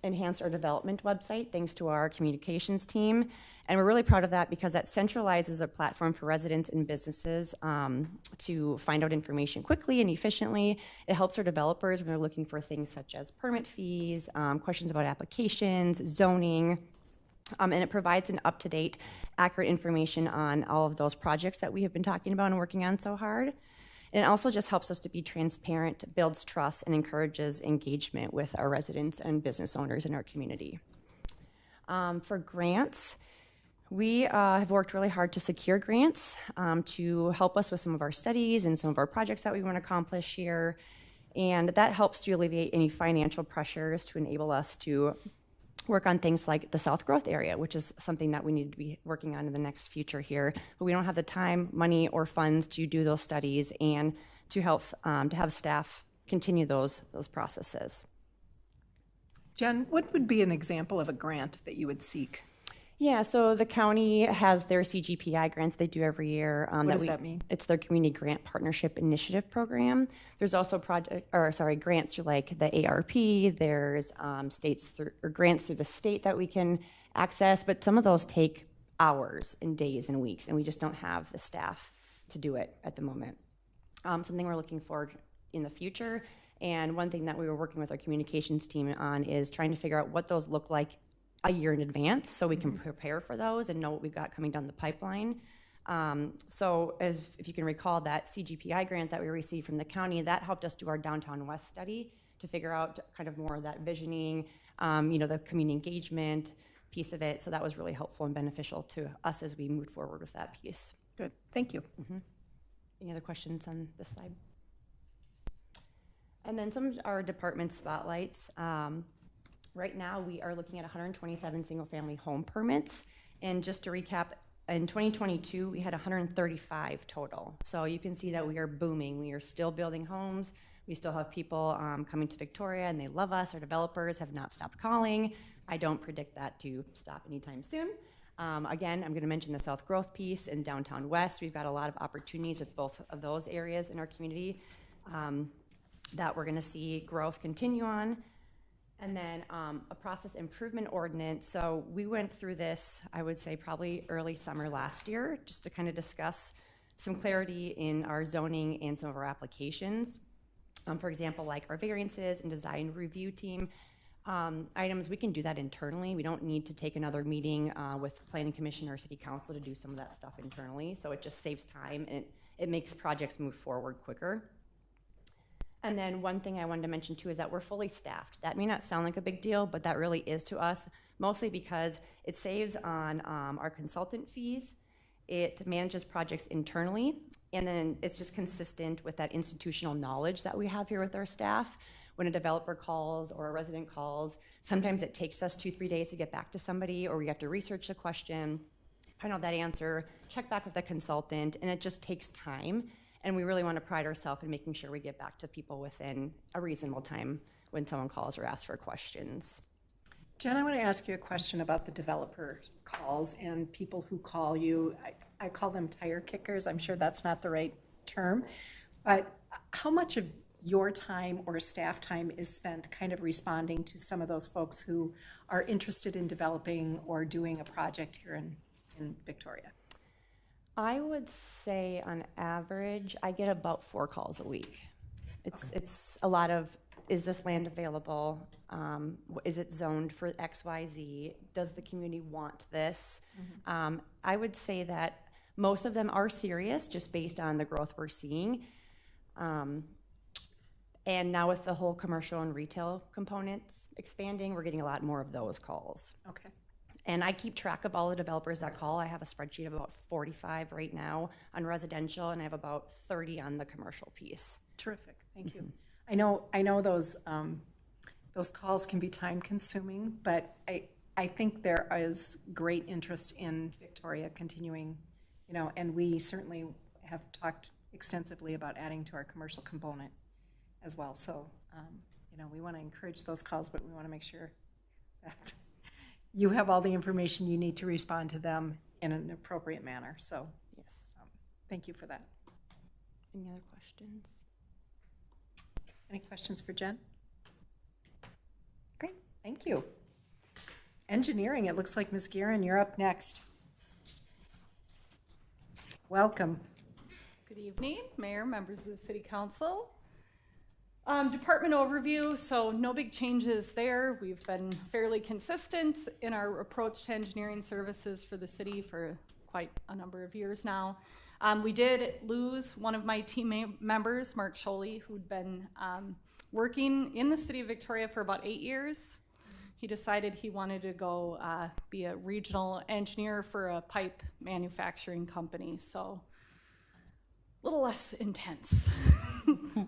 enhanced our development website thanks to our communications team. And we're really proud of that because that centralizes a platform for residents and businesses to find out information quickly and efficiently. It helps our developers when they're looking for things such as permit fees, questions about applications, zoning, and it provides an up-to-date, accurate information on all of those projects that we have been talking about and working on so hard. And it also just helps us to be transparent, builds trust, and encourages engagement with our residents and business owners in our community. For grants, we have worked really hard to secure grants to help us with some of our studies and some of our projects that we want to accomplish here. And that helps to alleviate any financial pressures to enable us to work on things like the South Growth area, which is something that we need to be working on in the next future here. But we don't have the time, money, or funds to do those studies and to help to have staff continue those processes. Jen, what would be an example of a grant that you would seek? Yeah, so the county has their CGPI grants they do every year. What does that mean? It's their Community Grant Partnership Initiative program. There's also grants through like the ARP. There's grants through the state that we can access, but some of those take hours and days and weeks, and we just don't have the staff to do it at the moment. Something we're looking forward in the future, and one thing that we were working with our communications team on is trying to figure out what those look like a year in advance so we can prepare for those and know what we've got coming down the pipeline. So if you can recall that CGPI grant that we received from the county, that helped us do our Downtown West study to figure out kind of more of that visioning, the community engagement piece of it. So that was really helpful and beneficial to us as we moved forward with that piece. Good, thank you. Any other questions on this slide? And then some of our department spotlights. Right now, we are looking at 127 single-family home permits. And just to recap, in 2022, we had 135 total. So you can see that we are booming. We are still building homes. We still have people coming to Victoria, and they love us. Our developers have not stopped calling. I don't predict that to stop anytime soon. Again, I'm going to mention the South Growth piece in Downtown West. We've got a lot of opportunities with both of those areas in our community that we're going to see growth continue on. And then a process improvement ordinance. So we went through this, I would say, probably early summer last year, just to kind of discuss some clarity in our zoning and some of our applications. For example, like our variances and design review team items, we can do that internally. We don't need to take another meeting with Planning Commission or City Council to do some of that stuff internally. So it just saves time and it makes projects move forward quicker. And then one thing I wanted to mention too is that we're fully staffed. That may not sound like a big deal, but that really is to us, mostly because it saves on our consultant fees, it manages projects internally, and then it's just consistent with that institutional knowledge that we have here with our staff. When a developer calls or a resident calls, sometimes it takes us 2-3 days to get back to somebody, or we have to research the question, find out that answer, check back with the consultant, and it just takes time. And we really want to pride ourselves in making sure we get back to people within a reasonable time when someone calls or asks for questions. Jen, I want to ask you a question about the developer calls and people who call you. I call them tire kickers. I'm sure that's not the right term. But how much of your time or staff time is spent kind of responding to some of those folks who are interested in developing or doing a project here in Victoria? I would say on average, I get about 4 calls a week. It's a lot of, is this land available? Is it zoned for XYZ? Does the community want this? I would say that most of them are serious just based on the growth we're seeing. And now with the whole commercial and retail components expanding, we're getting a lot more of those calls. Okay. And I keep track of all the developers that call. I have a spreadsheet of about 45 right now on residential, and I have about 30 on the commercial piece. Terrific, thank you. I know those calls can be time consuming, but I think there is great interest in Victoria continuing, and we certainly have talked extensively about adding to our commercial component as well. So, we want to encourage those calls, but we want to make sure that you have all the information you need to respond to them in an appropriate manner. So, yes, thank you for that. Any other questions? Any questions for Jen? Great, thank you. Engineering, it looks like Ms. Guerin, you're up next. Welcome. Good evening, Mayor, members of the City Council. Department overview, so no big changes there. We've been fairly consistent in our approach to engineering services for the city for quite a number of years now. We did lose one of my team members, Mark Scholey, who'd been working in the city of Victoria for about 8 years. He decided he wanted to go be a regional engineer for a pipe manufacturing company, so a little less intense.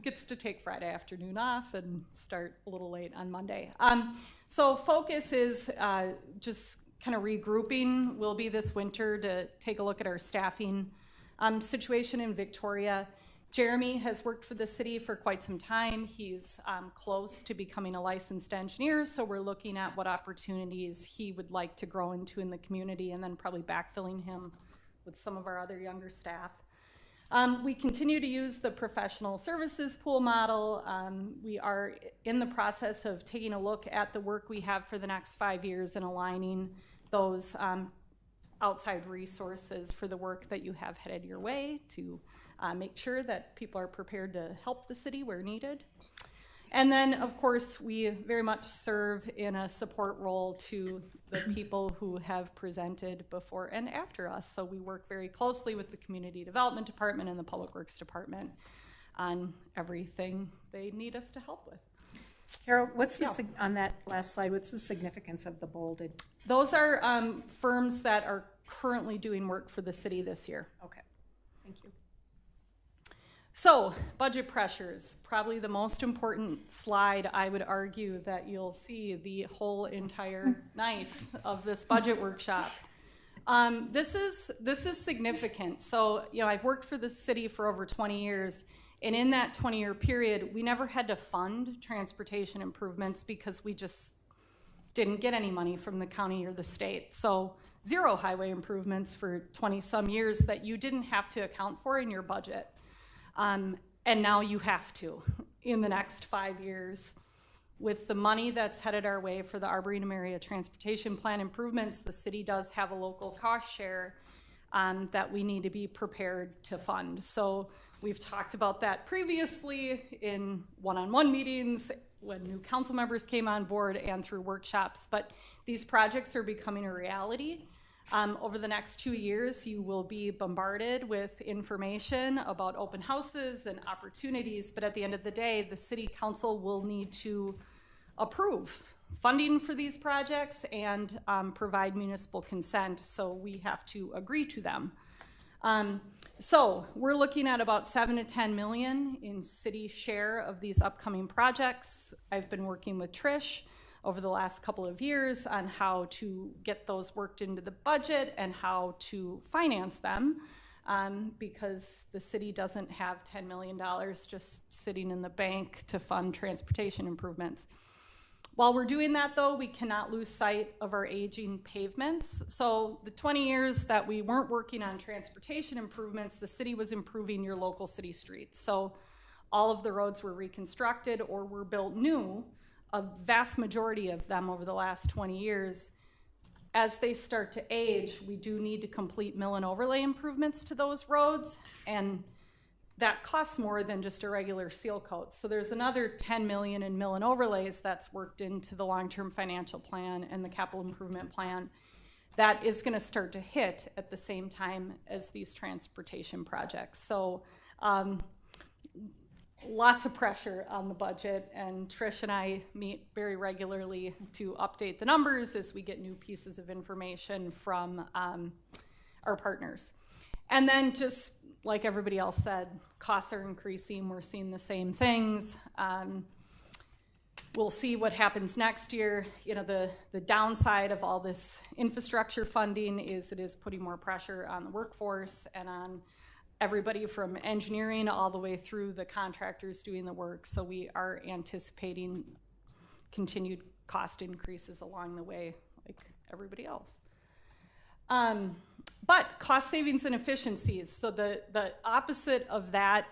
Gets to take Friday afternoon off and start a little late on Monday. So focus is just kind of regrouping will be this winter to take a look at our staffing situation in Victoria. Jeremy has worked for the city for quite some time. He's close to becoming a licensed engineer, so we're looking at what opportunities he would like to grow into in the community and then probably backfilling him with some of our other younger staff. We continue to use the professional services pool model. We are in the process of taking a look at the work we have for the next 5 years and aligning those outside resources for the work that you have headed your way to make sure that people are prepared to help the city where needed. And then, of course, we very much serve in a support role to the people who have presented before and after us. So we work very closely with the Community Development Department and the Public Works Department on everything they need us to help with. Carol, what's the, on that last slide, what's the significance of the bolded? Those are firms that are currently doing work for the city this year. Okay, thank you. So, budget pressures, probably the most important slide I would argue that you'll see the whole entire night of this budget workshop. This is significant. So, you know, I've worked for the city for over 20 years, and in that 20-year period, we never had to fund transportation improvements because we just didn't get any money from the county or the state. So, zero highway improvements for 20-some years that you didn't have to account for in your budget. And now you have to in the next 5 years. With the money that's headed our way for the Arboretum Area Transportation Plan improvements, the city does have a local cost share that we need to be prepared to fund. So we've talked about that previously in one-on-one meetings when new council members came on board and through workshops, but these projects are becoming a reality. Over the next 2 years, you will be bombarded with information about open houses and opportunities, but at the end of the day, the city council will need to approve funding for these projects and provide municipal consent, so we have to agree to them. So we're looking at about 7 to 10 million in city share of these upcoming projects. I've been working with Trish over the last couple of years on how to get those worked into the budget and how to finance them because the city doesn't have $10 million just sitting in the bank to fund transportation improvements. While we're doing that, though, we cannot lose sight of our aging pavements. So the 20 years that we weren't working on transportation improvements, the city was improving your local city streets. So all of the roads were reconstructed or were built new, a vast majority of them over the last 20 years. As they start to age, we do need to complete mill and overlay improvements to those roads, and that costs more than just a regular seal coat. So there's another 10 million in mill and overlays that's worked into the long-term financial plan and the capital improvement plan that is going to start to hit at the same time as these transportation projects. So lots of pressure on the budget, and Trish and I meet very regularly to update the numbers as we get new pieces of information from our partners. And then just like everybody else said, costs are increasing. We're seeing the same things. We'll see what happens next year. You know, the downside of all this infrastructure funding is it is putting more pressure on the workforce and on everybody from engineering all the way through the contractors doing the work. So we are anticipating continued cost increases along the way, like everybody else. But cost savings and efficiencies. So the opposite of that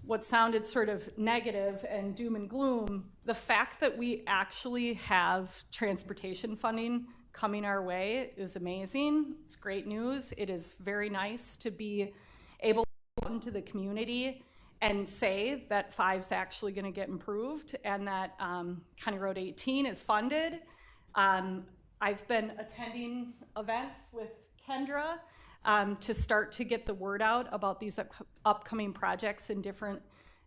what sounded sort of negative and doom and gloom, the fact that we actually have transportation funding coming our way is amazing. It's great news. It is very nice to be able to go out into the community and say that 5's actually going to get improved and that County Road 18 is funded. I've been attending events with Kendra to start to get the word out about these upcoming projects in different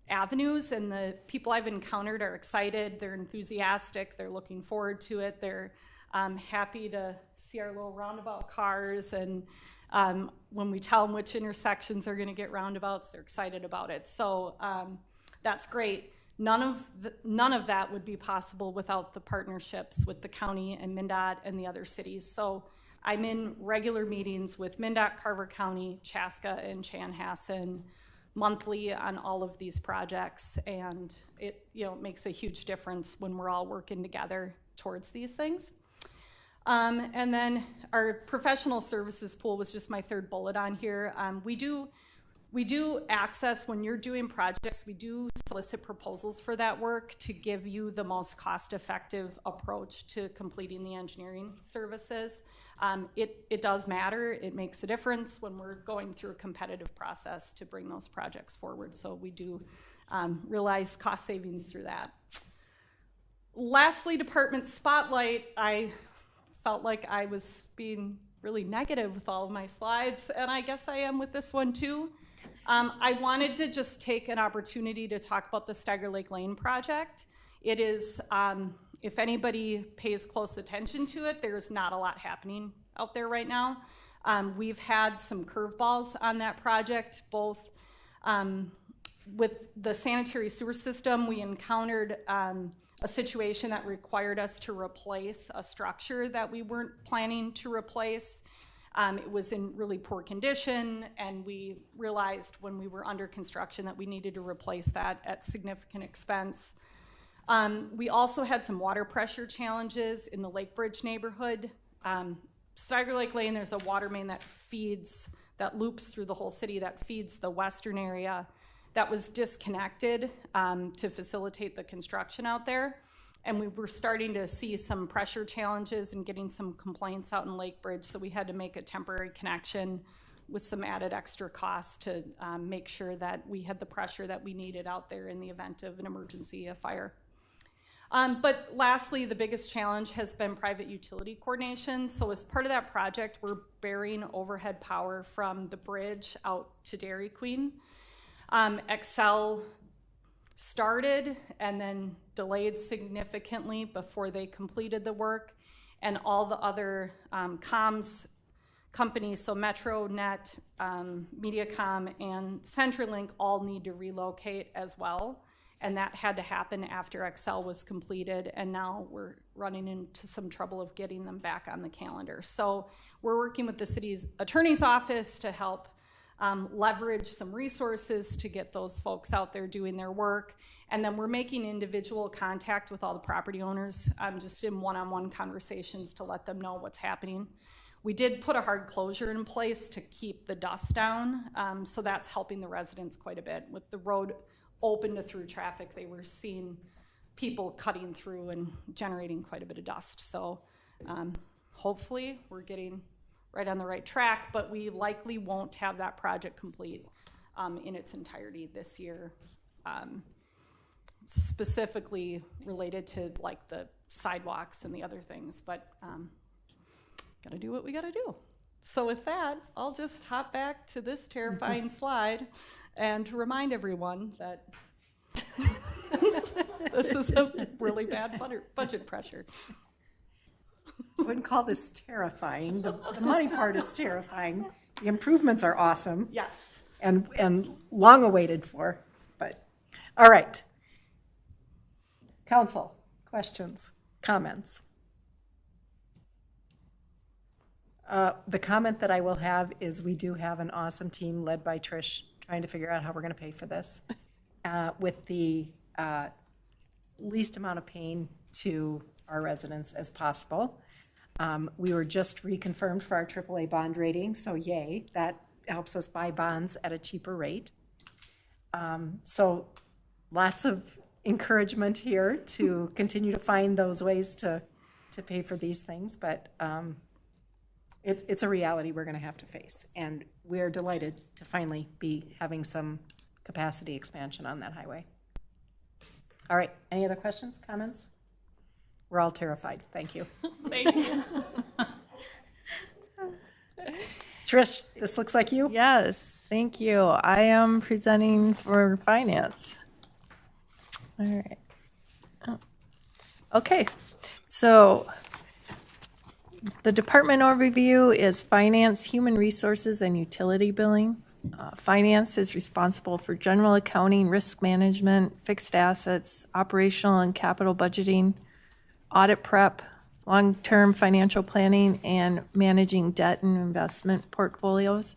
avenues, and the people I've encountered are excited, they're enthusiastic, they're looking forward to it, they're happy to see our little roundabout cars, and when we tell them which intersections are going to get roundabouts, they're excited about it. So that's great. None of that would be possible without the partnerships with the county and MnDOT and the other cities. So I'm in regular meetings with MnDOT, Carver County, Chaska, and Chanhassen monthly on all of these projects, and it makes a huge difference when we're all working together towards these things. And then our professional services pool was just my third bullet on here. We do access, when you're doing projects, we do solicit proposals for that work to give you the most cost-effective approach to completing the engineering services. It does matter. It makes a difference when we're going through a competitive process to bring those projects forward. So we do realize cost savings through that. Lastly, department spotlight. I felt like I was being really negative with all of my slides, and I guess I am with this one too. I wanted to just take an opportunity to talk about the Steiger Lake Lane project. It is, if anybody pays close attention to it, there's not a lot happening out there right now. We've had some curveballs on that project, both with the sanitary sewer system. We encountered a situation that required us to replace a structure that we weren't planning to replace. It was in really poor condition, and we realized when we were under construction that we needed to replace that at significant expense. We also had some water pressure challenges in the Lake Bridge neighborhood. Steiger Lake Lane, there's a water main that loops through the whole city, that feeds the western area, that was disconnected to facilitate the construction out there. And we were starting to see some pressure challenges and getting some complaints out in Lake Bridge, so we had to make a temporary connection with some added extra costs to make sure that we had the pressure that we needed out there in the event of an emergency, a fire. But lastly, the biggest challenge has been private utility coordination. So as part of that project, we're bearing overhead power from the bridge out to Dairy Queen. Xcel started and then delayed significantly before they completed the work, and all the other comms companies, so MetroNet, Mediacom, and CenturyLink all need to relocate as well, and that had to happen after Xcel was completed, and now we're running into some trouble of getting them back on the calendar. So we're working with the city's attorney's office to help leverage some resources to get those folks out there doing their work. And then we're making individual contact with all the property owners, just in one-on-one conversations to let them know what's happening. We did put a hard closure in place to keep the dust down, so that's helping the residents quite a bit. With the road open to through traffic, they were seeing people cutting through and generating quite a bit of dust. So hopefully we're getting right on the right track, but we likely won't have that project complete in its entirety this year, specifically related to like the sidewalks and the other things, but gotta do what we gotta do. So with that, I'll just hop back to this terrifying slide and to remind everyone that this is a really bad budget pressure. I wouldn't call this terrifying. The money part is terrifying. The improvements are awesome. Yes. And long awaited for, but, all right. Council, questions, comments? The comment that I will have is we do have an awesome team led by Trish trying to figure out how we're going to pay for this with the least amount of pain to our residents as possible. We were just reconfirmed for our AAA bond rating, so yay, that helps us buy bonds at a cheaper rate. So lots of encouragement here to continue to find those ways to pay for these things, but it's a reality we're going to have to face. And we're delighted to finally be having some capacity expansion on that highway. All right, any other questions, comments? We're all terrified. Thank you. Thank you. Trish, this looks like you. Yes, thank you. I am presenting for finance. All right. Oh. Okay, so the department overview is finance, human resources, and utility billing. Finance is responsible for general accounting, risk management, fixed assets, operational and capital budgeting, audit prep, long-term financial planning, and managing debt and investment portfolios.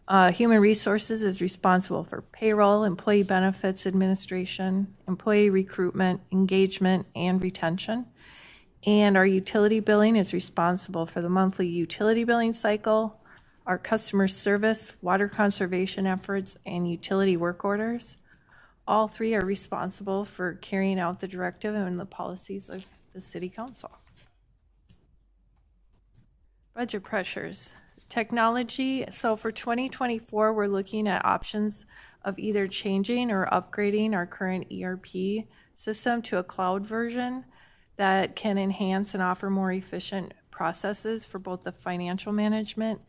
Human resources is responsible for payroll, employee benefits administration, employee recruitment, engagement, and retention. And our utility billing is responsible for the monthly utility billing cycle, our customer service, water conservation efforts, and utility work orders. All three are responsible for carrying out the directive and the policies of the City Council. Budget pressures. Technology. So for 2024, we're looking at options of either changing or upgrading our current ERP system to a cloud version that can enhance and offer more efficient processes for both the financial management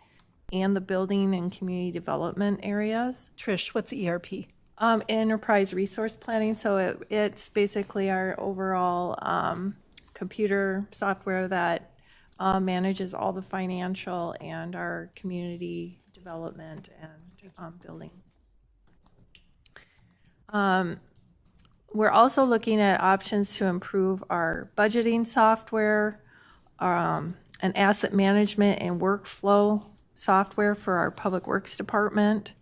and the building and community development areas. Trish, what's ERP? Enterprise resource planning. So it's basically our overall computer software that manages all the financial and our community development and building. We're also looking at options to improve our budgeting software, and asset management and workflow software for our public works department.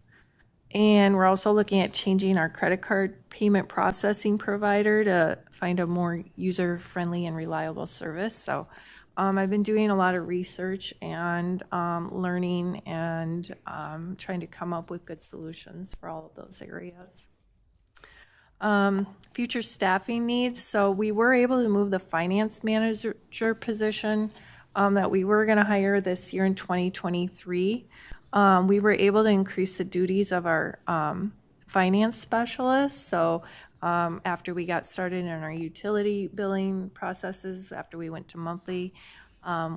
And we're also looking at changing our credit card payment processing provider to find a more user-friendly and reliable service. So I've been doing a lot of research and learning and trying to come up with good solutions for all of those areas. Future staffing needs. So we were able to move the finance manager position that we were going to hire this year in 2023. We were able to increase the duties of our finance specialists. So after we got started in our utility billing processes, after we went to monthly,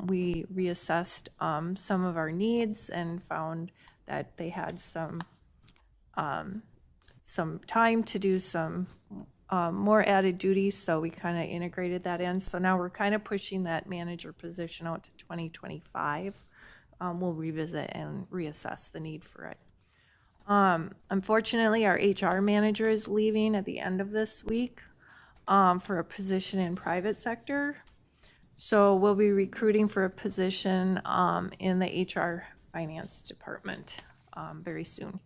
we reassessed some of our needs and found that they had some time to do some more added duties, so we kind of integrated that in. So now we're kind of pushing that manager position out to 2025. We'll revisit and reassess the need for it. Unfortunately, our HR manager is leaving at the end of this week for a position in private sector. So we'll be recruiting for a position in the HR finance department very soon.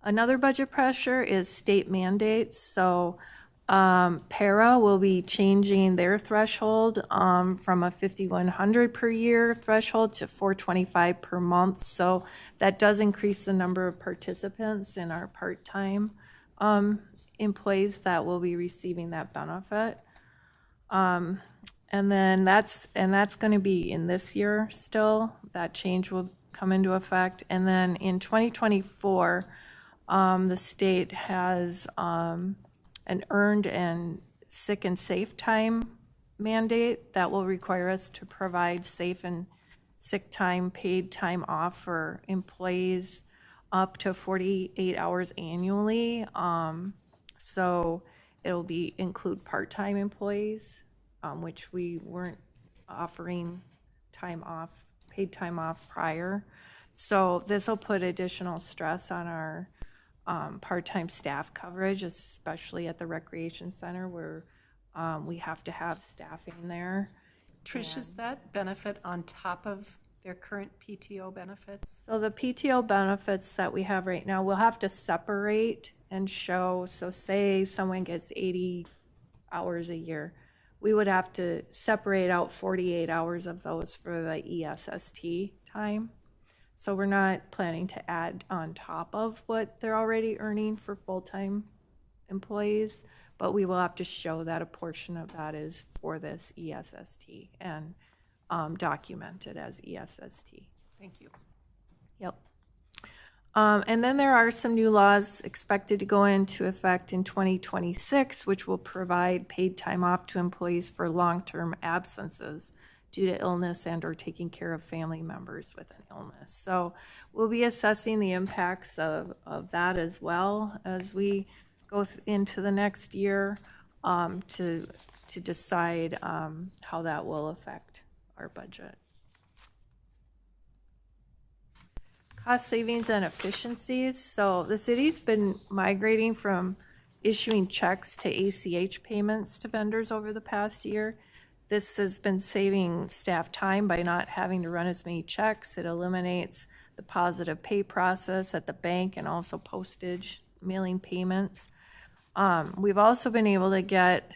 Another budget pressure is state mandates. So Para will be changing their threshold from a $5,100 per year threshold to $425 per month. So that does increase the number of participants in our part-time employees that will be receiving that benefit. And then that's going to be in this year still. That change will come into effect. And then in 2024, the state has an earned and sick and safe time mandate that will require us to provide safe and sick time, paid time off for employees up to 48 hours annually. So it'll include part-time employees, which we weren't offering time off, paid time off prior. So this will put additional stress on our part-time staff coverage, especially at the recreation center where we have to have staffing there. Trish, is that benefit on top of their current PTO benefits? So the PTO benefits that we have right now, we'll have to separate and show. So say someone gets 80 hours a year, we would have to separate out 48 hours of those for the ESST time. So we're not planning to add on top of what they're already earning for full-time employees, but we will have to show that a portion of that is for this ESST and document it as ESST. Thank you. Yep. And then there are some new laws expected to go into effect in 2026, which will provide paid time off to employees for long-term absences due to illness and or taking care of family members with an illness. So we'll be assessing the impacts of that as well as we go into the next year to decide how that will affect our budget. Cost savings and efficiencies. So the city's been migrating from issuing checks to ACH payments to vendors over the past year. This has been saving staff time by not having to run as many checks. It eliminates the positive pay process at the bank and also postage, mailing payments. We've also been able to get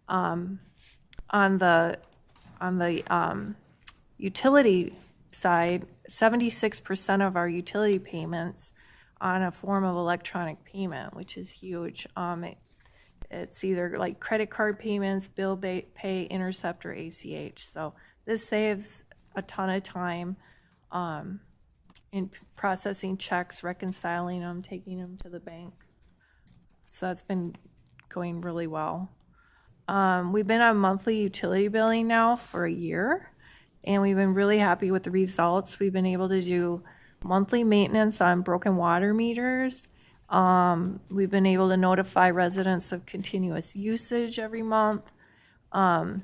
on the utility side, 76% of our utility payments on a form of electronic payment, which is huge. It's either like credit card payments, bill pay, Intercept, or ACH. So this saves a ton of time in processing checks, reconciling them, taking them to the bank. So that's been going really well. We've been on monthly utility billing now for a year, and we've been really happy with the results. We've been able to do monthly maintenance on broken water meters. We've been able to notify residents of continuous usage every month in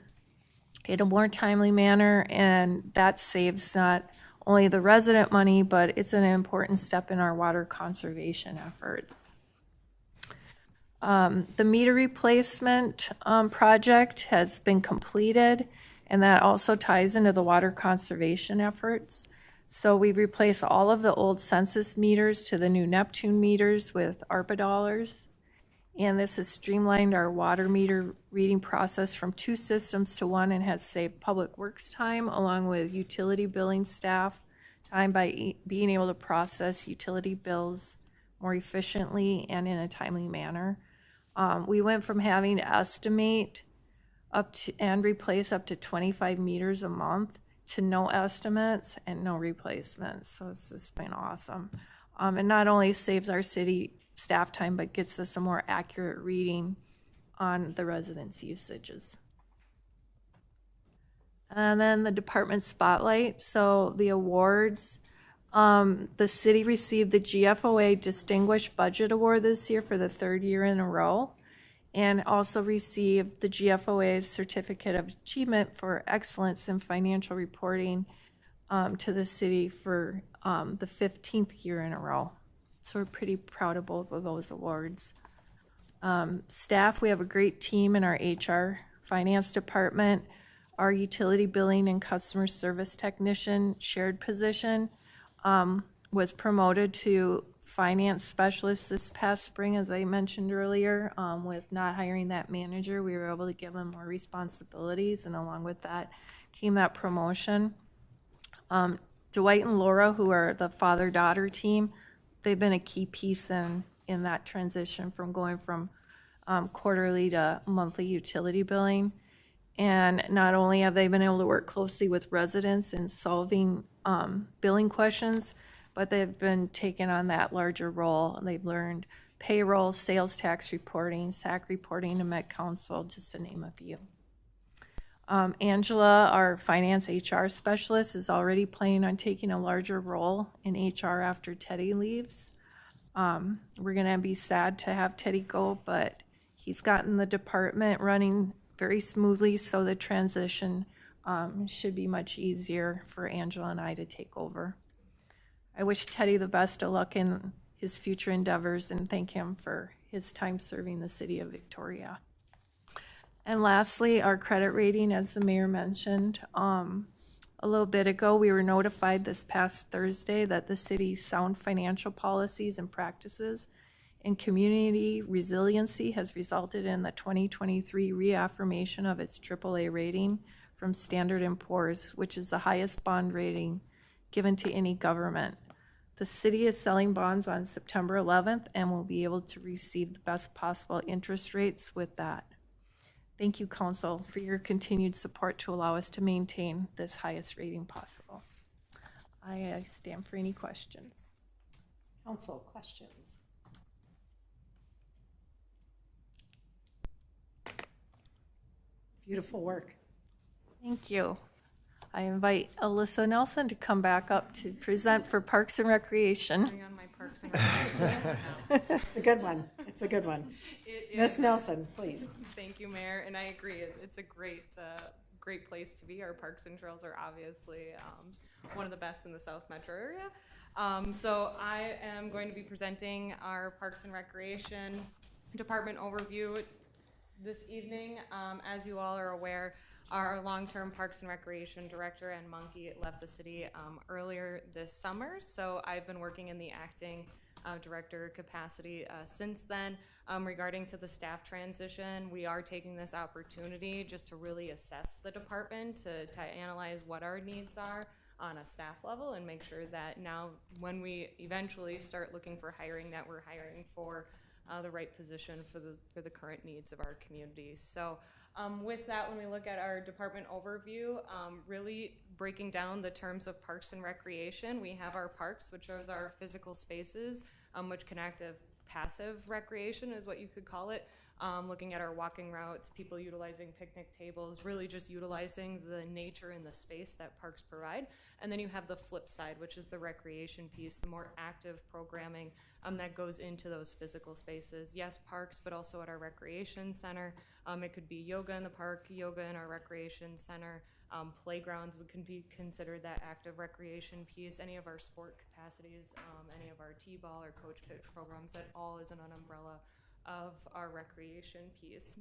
a more timely manner, and that saves not only the resident money, but it's an important step in our water conservation efforts. The meter replacement project has been completed, and that also ties into the water conservation efforts. So we've replaced all of the old census meters to the new Neptune meters with ARPA dollars. And this has streamlined our water meter reading process from 2 systems to 1 and has saved public works time along with utility billing staff time by being able to process utility bills more efficiently and in a timely manner. We went from having to estimate up to and replace up to 25 meters a month to no estimates and no replacements. So it's just been awesome. And not only saves our city staff time, but gets us a more accurate reading on the residents' usages. And then the department spotlight. So the awards, the city received the GFOA Distinguished Budget Award this year for the 3rd year in a row, and also received the GFOA's Certificate of Achievement for Excellence in Financial Reporting to the city for the 15th year in a row. So we're pretty proud of both of those awards. Staff, we have a great team in our HR finance department. Our utility billing and customer service technician shared position was promoted to finance specialist this past spring, as I mentioned earlier. With not hiring that manager, we were able to give them more responsibilities, and along with that came that promotion. Dwight and Laura, who are the father-daughter team, they've been a key piece in that transition from going from quarterly to monthly utility billing. And not only have they been able to work closely with residents in solving billing questions, but they've been taking on that larger role. And they've learned payroll, sales tax reporting, SAC reporting, and Met Council, just to name a few. Angela, our finance HR specialist, is already planning on taking a larger role in HR after Teddy leaves. We're going to be sad to have Teddy go, but he's gotten the department running very smoothly, so the transition should be much easier for Angela and I to take over. I wish Teddy the best of luck in his future endeavors and thank him for his time serving the city of Victoria. And lastly, our credit rating, as the mayor mentioned, a little bit ago, we were notified this past Thursday that the city's sound financial policies and practices and community resiliency has resulted in the 2023 reaffirmation of its AAA rating from Standard & Poor's, which is the highest bond rating given to any government The city is selling bonds on September 11th and will be able to receive the best possible interest rates with that. Thank you, Council, for your continued support to allow us to maintain this highest rating possible. I stand for any questions. Council, questions? Beautiful work. Thank you. I invite Alyssa Nelson to come back up to present for Parks and Recreation. Bring on my Parks and Recreation now. It's a good one. It's a good one. Ms. Nelson, please. Thank you, Mayor, and I agree. It's a great place to be. Our parks and trails are obviously one of the best in the South Metro area. So I am going to be presenting our Parks and Recreation Department overview this evening. As you all are aware, our long-term Parks and Recreation Director, Ann Monkey, left the city earlier this summer, so I've been working in the acting director capacity since then. Regarding to the staff transition, we are taking this opportunity just to really assess the department, to analyze what our needs are on a staff level and make sure that now when we eventually start looking for hiring, that we're hiring for the right position for the current needs of our communities. So with that, when we look at our department overview, really breaking down the terms of Parks and Recreation, we have our parks, which are our physical spaces, which can act as passive recreation is what you could call it. Looking at our walking routes, people utilizing picnic tables, really just utilizing the nature and the space that parks provide. And then you have the flip side, which is the recreation piece, the more active programming that goes into those physical spaces. Yes, parks, but also at our recreation center. It could be yoga in the park, yoga in our recreation center. Playgrounds can be considered that active recreation piece. Any of our sport capacities, any of our T-ball or coach pitch programs, that all is in an umbrella of our recreation piece.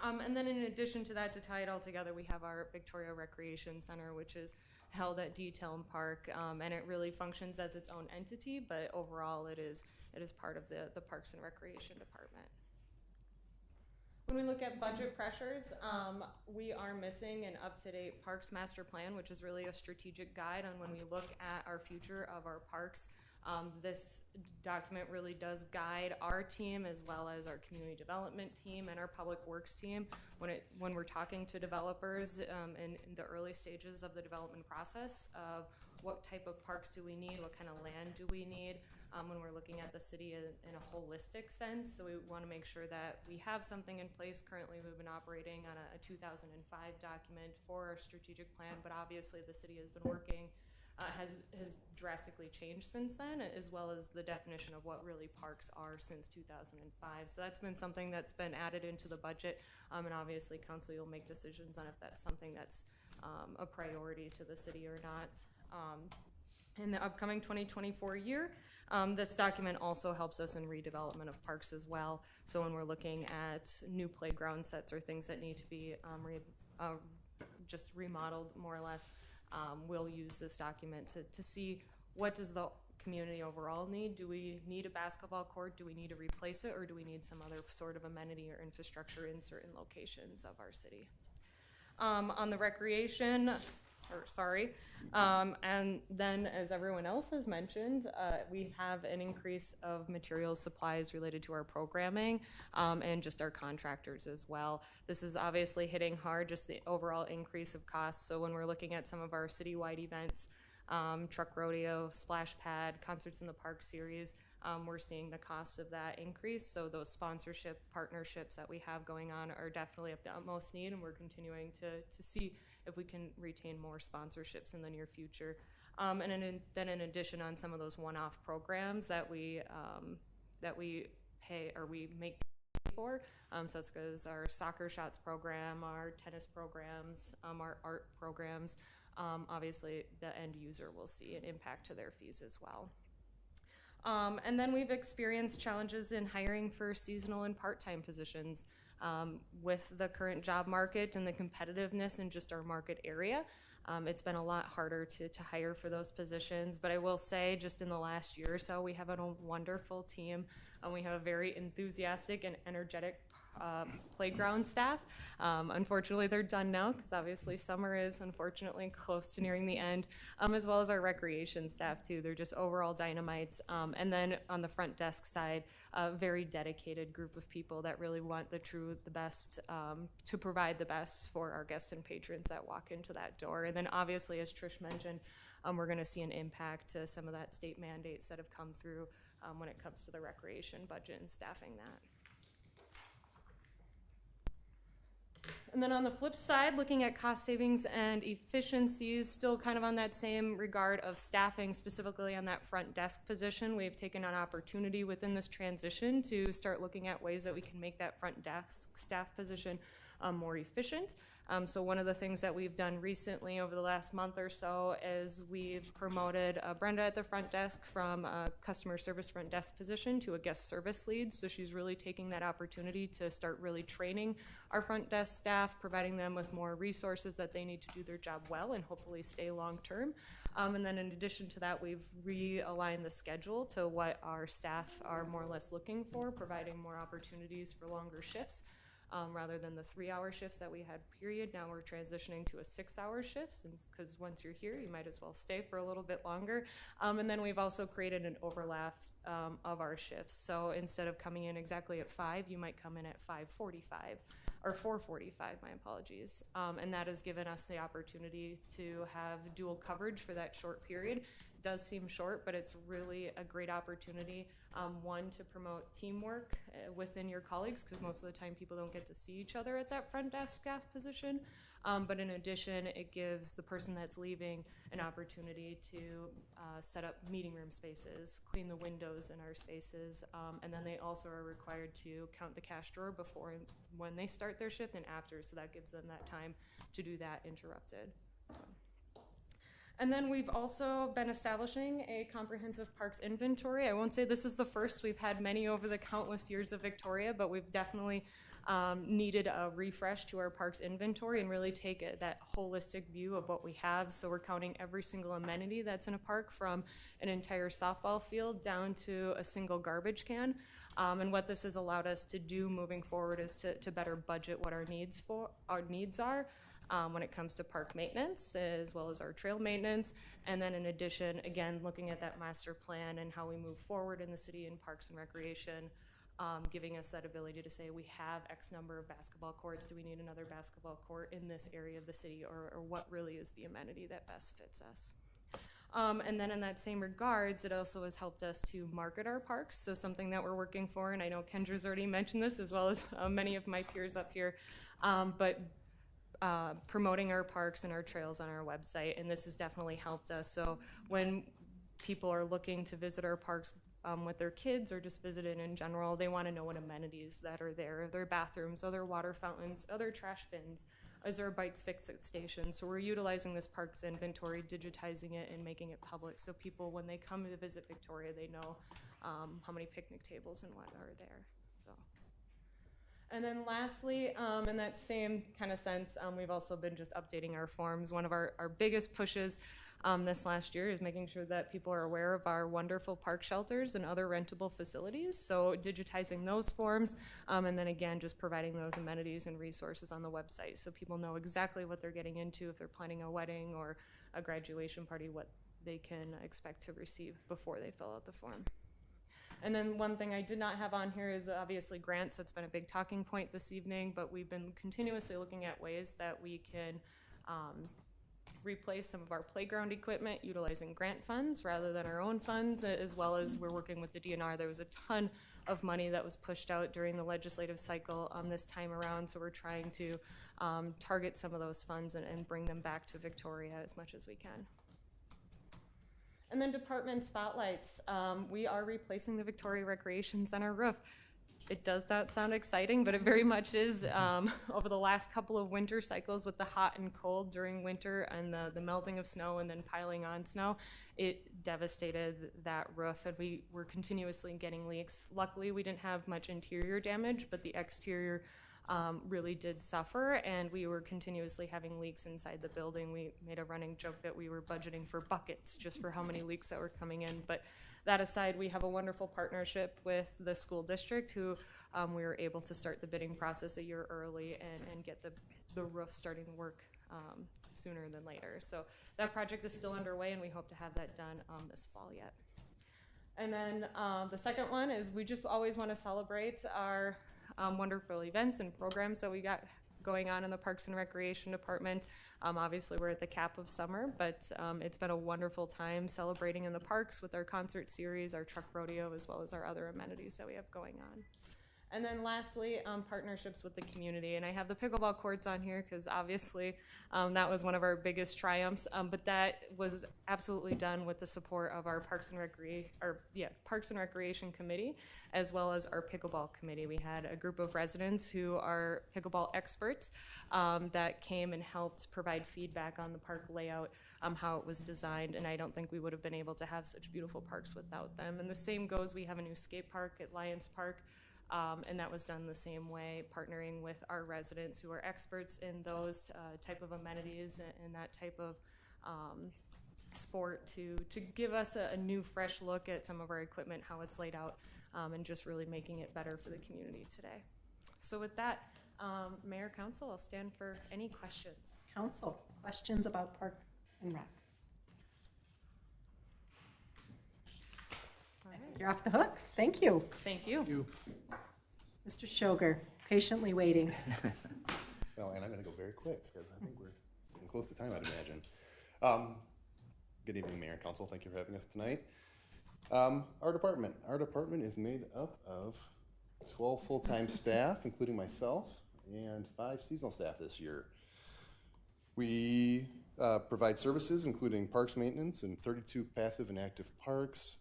And then in addition to that, to tie it all together, we have our Victoria Recreation Center, which is held at D-Town Park, and it really functions as its own entity, but overall it is part of the Parks and Recreation Department. When we look at budget pressures, we are missing an up-to-date Parks Master Plan, which is really a strategic guide on when we look at our future of our parks. This document really does guide our team as well as our community development team and our public works team when we're talking to developers in the early stages of the development process of what type of parks do we need, what kind of land do we need when we're looking at the city in a holistic sense. So we want to make sure that we have something in place. Currently, we've been operating on a 2005 document for our strategic plan, but obviously the city has been working has drastically changed since then, as well as the definition of what really parks are since 2005. So that's been something that's been added into the budget, and obviously council, you'll make decisions on if that's something that's a priority to the city or not. In the upcoming 2024 year, this document also helps us in redevelopment of parks as well. So when we're looking at new playground sets or things that need to be just remodeled more or less, we'll use this document to see what does the community overall need. Do we need a basketball court? Do we need to replace it? Or do we need some other sort of amenity or infrastructure in certain locations of our city? On the recreation, and then as everyone else has mentioned, we have an increase of materials supplies related to our programming and just our contractors as well. This is obviously hitting hard, just the overall increase of costs. So when we're looking at some of our citywide events, truck rodeo, splash pad, concerts in the park series, we're seeing the cost of that increase. So those sponsorship partnerships that we have going on are definitely of the utmost need, and we're continuing to see if we can retain more sponsorships in the near future. And then in addition on some of those one-off programs that we pay or we make for, so that's because our soccer shots program, our tennis programs, our art programs, obviously the end user will see an impact to their fees as well. And then we've experienced challenges in hiring for seasonal and part-time positions with the current job market and the competitiveness in just our market area. It's been a lot harder to hire for those positions, but I will say just in the last year or so, we have a wonderful team. We have a very enthusiastic and energetic playground staff. Unfortunately, they're done now because obviously summer is unfortunately close to nearing the end, as well as our recreation staff too. They're just overall dynamite. And then on the front desk side, a very dedicated group of people that really want the best, to provide the best for our guests and patrons that walk into that door. And then obviously, as Trish mentioned, we're going to see an impact to some of that state mandates that have come through when it comes to the recreation budget and staffing that. And then on the flip side, looking at cost savings and efficiencies, still kind of on that same regard of staffing, specifically on that front desk position, we've taken an opportunity within this transition to start looking at ways that we can make that front desk staff position more efficient. So one of the things that we've done recently over the last month or so is we've promoted Brenda at the front desk from a customer service front desk position to a guest service lead. So she's really taking that opportunity to start really training our front desk staff, providing them with more resources that they need to do their job well and hopefully stay long term. And then in addition to that, we've realigned the schedule to what our staff are more or less looking for, providing more opportunities for longer shifts. Rather than the 3-hour shifts that we had period. Now we're transitioning to a 6-hour shift, because once you're here, you might as well stay for a little bit longer. And then we've also created an overlap of our shifts. So instead of coming in exactly at 5, you might come in at 5:45 or 4:45, my apologies. And that has given us the opportunity to have dual coverage for that short period. It does seem short, but it's really a great opportunity. One, to promote teamwork within your colleagues, because most of the time people don't get to see each other at that front desk staff position. But in addition, it gives the person that's leaving an opportunity to set up meeting room spaces, clean the windows in our spaces, and then they also are required to count the cash drawer before and when they start their shift and after, so that gives them that time to do that interrupted. And then we've also been establishing a comprehensive parks inventory. I won't say this is the first. We've had many over the countless years of Victoria, but we've definitely needed a refresh to our parks inventory and really take that holistic view of what we have. So we're counting every single amenity that's in a park, from an entire softball field down to a single garbage can. And what this has allowed us to do moving forward is to better budget what our needs are. When it comes to park maintenance, as well as our trail maintenance. And then in addition, again, looking at that master plan and how we move forward in the city in parks and recreation, giving us that ability to say, we have X number of basketball courts, do we need another basketball court in this area of the city, or what really is the amenity that best fits us? And then in that same regards, it also has helped us to market our parks. So something that we're working for, and I know Kendra's already mentioned this, as well as many of my peers up here, but promoting our parks and our trails on our website, and this has definitely helped us. So when people are looking to visit our parks with their kids or just visit it in general, they want to know what amenities that are there. Are there bathrooms, are there water fountains, are there trash bins, is there a bike fix-it station? So we're utilizing this parks inventory, digitizing it, and making it public, so people, when they come to visit Victoria, they know how many picnic tables and what are there. So. And then lastly, in that same kind of sense, we've also been just updating our forms. One of our biggest pushes this last year is making sure that people are aware of our wonderful park shelters and other rentable facilities. So digitizing those forms, and then again, just providing those amenities and resources on the website, so people know exactly what they're getting into if they're planning a wedding or a graduation party, what they can expect to receive before they fill out the form. And then one thing I did not have on here is obviously grants. That's been a big talking point this evening, but we've been continuously looking at ways that we can replace some of our playground equipment utilizing grant funds rather than our own funds, as well as we're working with the DNR. There was a ton of money that was pushed out during the legislative cycle this time around, so we're trying to target some of those funds and bring them back to Victoria as much as we can. And then department spotlights. We are replacing the Victoria Recreation Center roof. It does not sound exciting, but it very much is. Over the last couple of winter cycles with the hot and cold during winter and the melting of snow and then piling on snow, it devastated that roof, and we were continuously getting leaks. Luckily, we didn't have much interior damage, but the exterior really did suffer, and we were continuously having leaks inside the building. We made a running joke that we were budgeting for buckets just for how many leaks that were coming in. But that aside, we have a wonderful partnership with the school district who we were able to start the bidding process a year early and get the roof starting to work sooner than later. So that project is still underway, and we hope to have that done this fall yet. And then the second one is we just always want to celebrate our wonderful events and programs that we got going on in the Parks and Recreation Department. Obviously, we're at the cap of summer, but it's been a wonderful time celebrating in the parks with our concert series, our truck rodeo, as well as our other amenities that we have going on. And then lastly, partnerships with the community. And I have the pickleball courts on here because obviously that was one of our biggest triumphs. But that was absolutely done with the support of our Parks and Recreation Committee, as well as our pickleball committee. We had a group of residents who are pickleball experts that came and helped provide feedback on the park layout, how it was designed. And I don't think we would have been able to have such beautiful parks without them. And the same goes, we have a new skate park at Lions Park. And that was done the same way, partnering with our residents who are experts in those type of amenities and that type of sport to give us a new, fresh look at some of our equipment, how it's laid out, and just really making it better for the community today. So with that, Mayor, Council, I'll stand for any questions. Council, questions about Park and Rec? You're off the hook. Thank you. Thank you. Mr. Shoger, patiently waiting. Well, and I'm going to go very quick because I think we're getting close to time, I'd imagine. Good evening, Mayor and Council. Thank you for having us tonight. Our department is made up of 12 full-time staff, including myself, and 5 seasonal staff this year. We provide services including parks maintenance and 32 passive and active parks,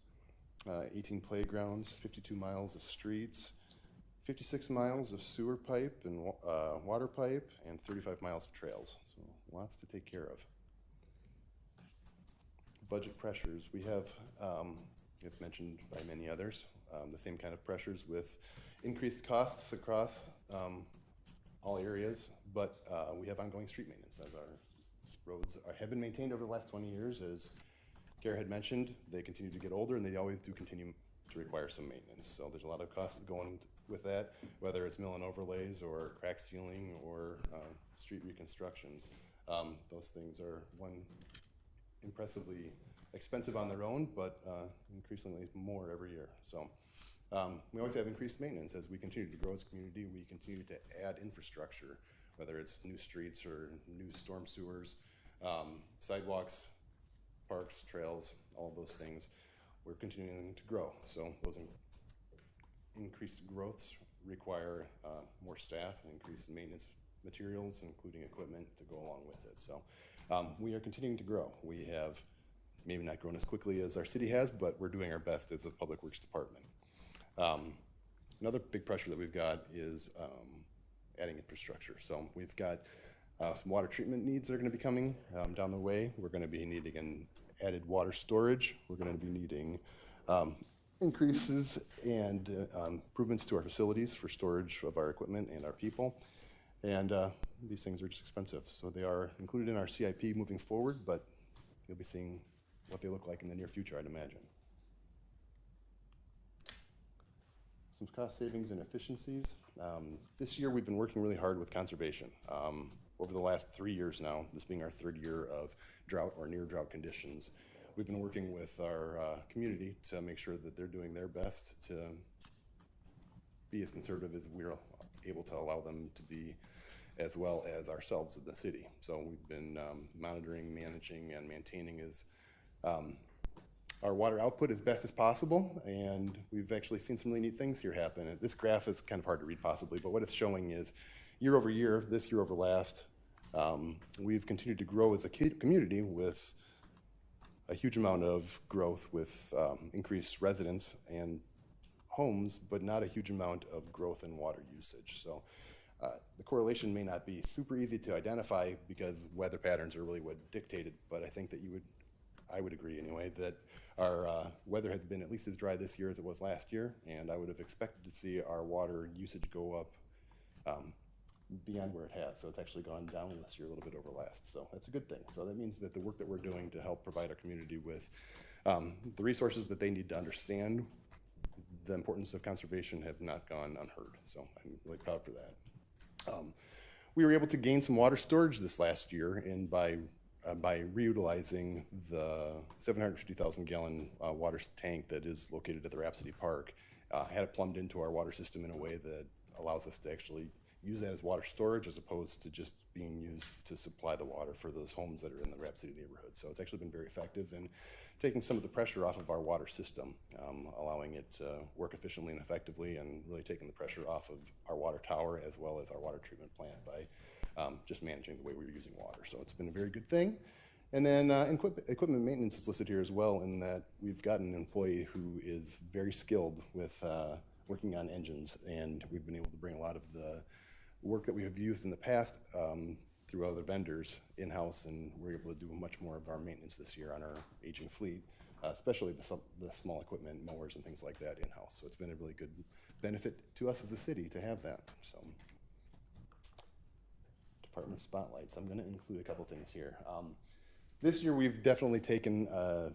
18 playgrounds, 52 miles of streets, 56 miles of sewer pipe and water pipe, and 35 miles of trails. So lots to take care of. Budget pressures. We have, as mentioned by many others, the same kind of pressures with increased costs across all areas, but we have ongoing street maintenance as our roads have been maintained over the last 20 years. As Kara had mentioned, they continue to get older and they always do continue to require some maintenance. So there's a lot of costs going with that, whether it's mill and overlays or crack sealing or street reconstructions. Those things are impressively expensive on their own, but increasingly more every year. So we always have increased maintenance. As we continue to grow as a community, we continue to add infrastructure, whether it's new streets or new storm sewers, sidewalks, parks, trails, all of those things. We're continuing to grow. So those increased growths require more staff and increased maintenance materials, including equipment to go along with it. So we are continuing to grow. We have maybe not grown as quickly as our city has, but we're doing our best as a public works department. Another big pressure that we've got is adding infrastructure. So we've got some water treatment needs that are going to be coming down the way. We're going to be needing an added water storage. We're going to be needing increases and improvements to our facilities for storage of our equipment and our people. And these things are just expensive. So they are included in our CIP moving forward, but you'll be seeing what they look like in the near future, I'd imagine. Some cost savings and efficiencies. This year we've been working really hard with conservation. Over the last 3 years now, this being our 3rd year of drought or near drought conditions, we've been working with our community to make sure that they're doing their best to be as conservative as we're able to allow them to be, as well as ourselves in the city. So we've been monitoring, managing, and maintaining our water output as best as possible, and we've actually seen some really neat things here happen. This graph is kind of hard to read possibly, but what it's showing is year over year, this year over last, we've continued to grow as a community with a huge amount of growth with increased residents and homes, but not a huge amount of growth in water usage. So the correlation may not be super easy to identify because weather patterns are really what dictated, but I think that I would agree anyway, that our weather has been at least as dry this year as it was last year, and I would have expected to see our water usage go up beyond where it has. So it's actually gone down this year a little bit over last. So that's a good thing. So that means that the work that we're doing to help provide our community with the resources that they need to understand the importance of conservation have not gone unheard. So I'm really proud for that. We were able to gain some water storage this last year, and by reutilizing the 750,000 gallon water tank that is located at the Rhapsody Park, had it plumbed into our water system in a way that allows us to actually use that as water storage as opposed to just being used to supply the water for those homes that are in the Rhapsody neighborhood. So it's actually been very effective in taking some of the pressure off of our water system, allowing it to work efficiently and effectively, and really taking the pressure off of our water tower as well as our water treatment plant by just managing the way we were using water. So it's been a very good thing. And then equipment maintenance is listed here as well, in that we've got an employee who is very skilled with working on engines, and we've been able to bring a lot of the work that we have used in the past through other vendors in-house, and we're able to do much more of our maintenance this year on our aging fleet, especially the small equipment, mowers and things like that in-house. So it's been a really good benefit to us as a city to have that. So department spotlights, I'm going to include a couple things here. This year we've definitely taken a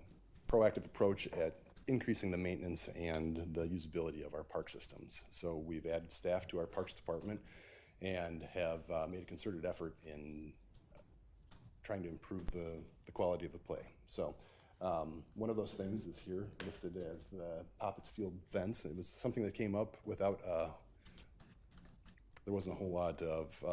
proactive approach at increasing the maintenance and the usability of our park systems. So we've added staff to our parks department and have made a concerted effort in trying to improve the quality of the play. So one of those things is here listed as the Poppets Field fence. It was something that came up without, there wasn't a whole lot of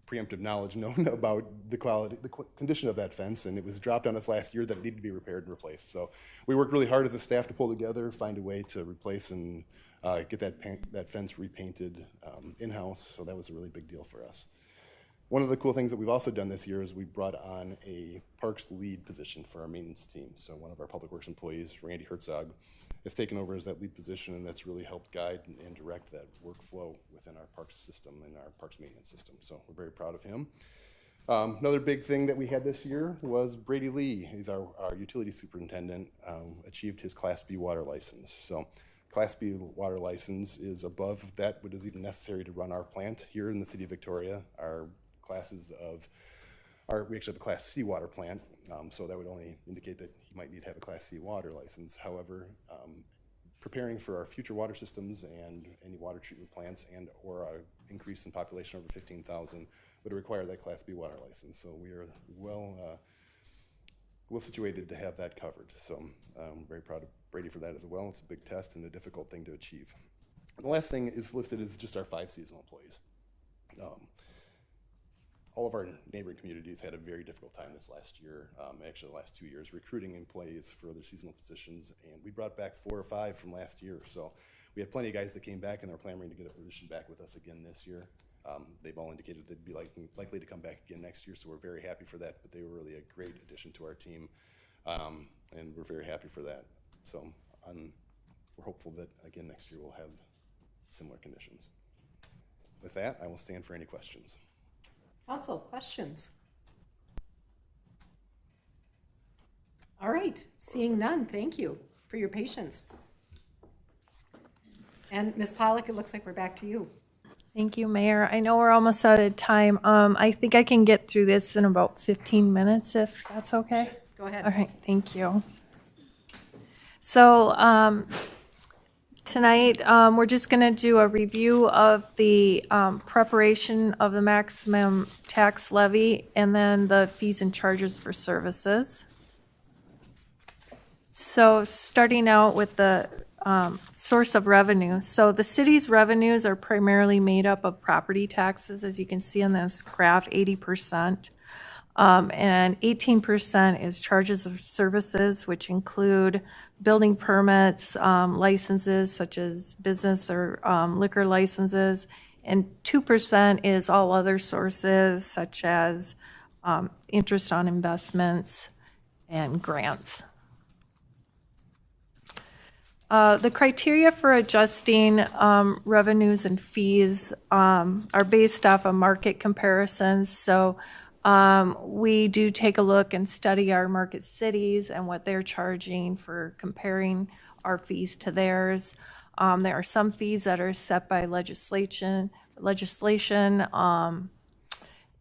preemptive knowledge known about the quality, the condition of that fence, and it was dropped on us last year that it needed to be repaired and replaced. So we worked really hard as a staff to pull together, find a way to replace and get that fence repainted in-house. So that was a really big deal for us. One of the cool things that we've also done this year is we brought on a parks lead position for our maintenance team. So one of our public works employees, Randy Herzog, has taken over as that lead position, and that's really helped guide and direct that workflow within our parks system and our parks maintenance system. So we're very proud of him. Another big thing that we had this year was Brady Lee. He's our utility superintendent, achieved his Class B water license. So Class B water license is above that what is even necessary to run our plant here in the city of Victoria. Our classes of we actually have a Class C water plant, so that would only indicate that he might need to have a Class C water license. However, preparing for our future water systems and any water treatment plants and or an increase in population over 15,000 would require that Class B water license. So we are well situated to have that covered. So I'm very proud of Brady for that as well. It's a big test and a difficult thing to achieve. And the last thing is listed is just our 5 seasonal employees. All of our neighboring communities had a very difficult time this last year, actually the last 2 years, recruiting employees for other seasonal positions, and we brought back 4 or 5 from last year. So we had plenty of guys that came back, and they're clamoring to get a position back with us again this year. They've all indicated they'd be likely to come back again next year, so we're very happy for that, but they were really a great addition to our team, and we're very happy for that. So we're hopeful that, again, next year we'll have similar conditions. With that, I will stand for any questions. Council, questions? All right, seeing none, thank you for your patience. And Ms. Pollock, it looks like we're back to you. Thank you, Mayor. I know we're almost out of time. I think I can get through this in about 15 minutes, if that's okay. Go ahead. All right, thank you. So tonight, we're just going to do a review of the preparation of the maximum tax levy and then the fees and charges for services. So starting out with the source of revenue. So the city's revenues are primarily made up of property taxes, as you can see on this graph, 80%. And 18% is charges of services, which include building permits, licenses such as business or liquor licenses, and 2% is all other sources such as interest on investments and grants. The criteria for adjusting revenues and fees are based off of market comparisons. So we do take a look and study our market cities and what they're charging for comparing our fees to theirs. There are some fees that are set by legislation legislation,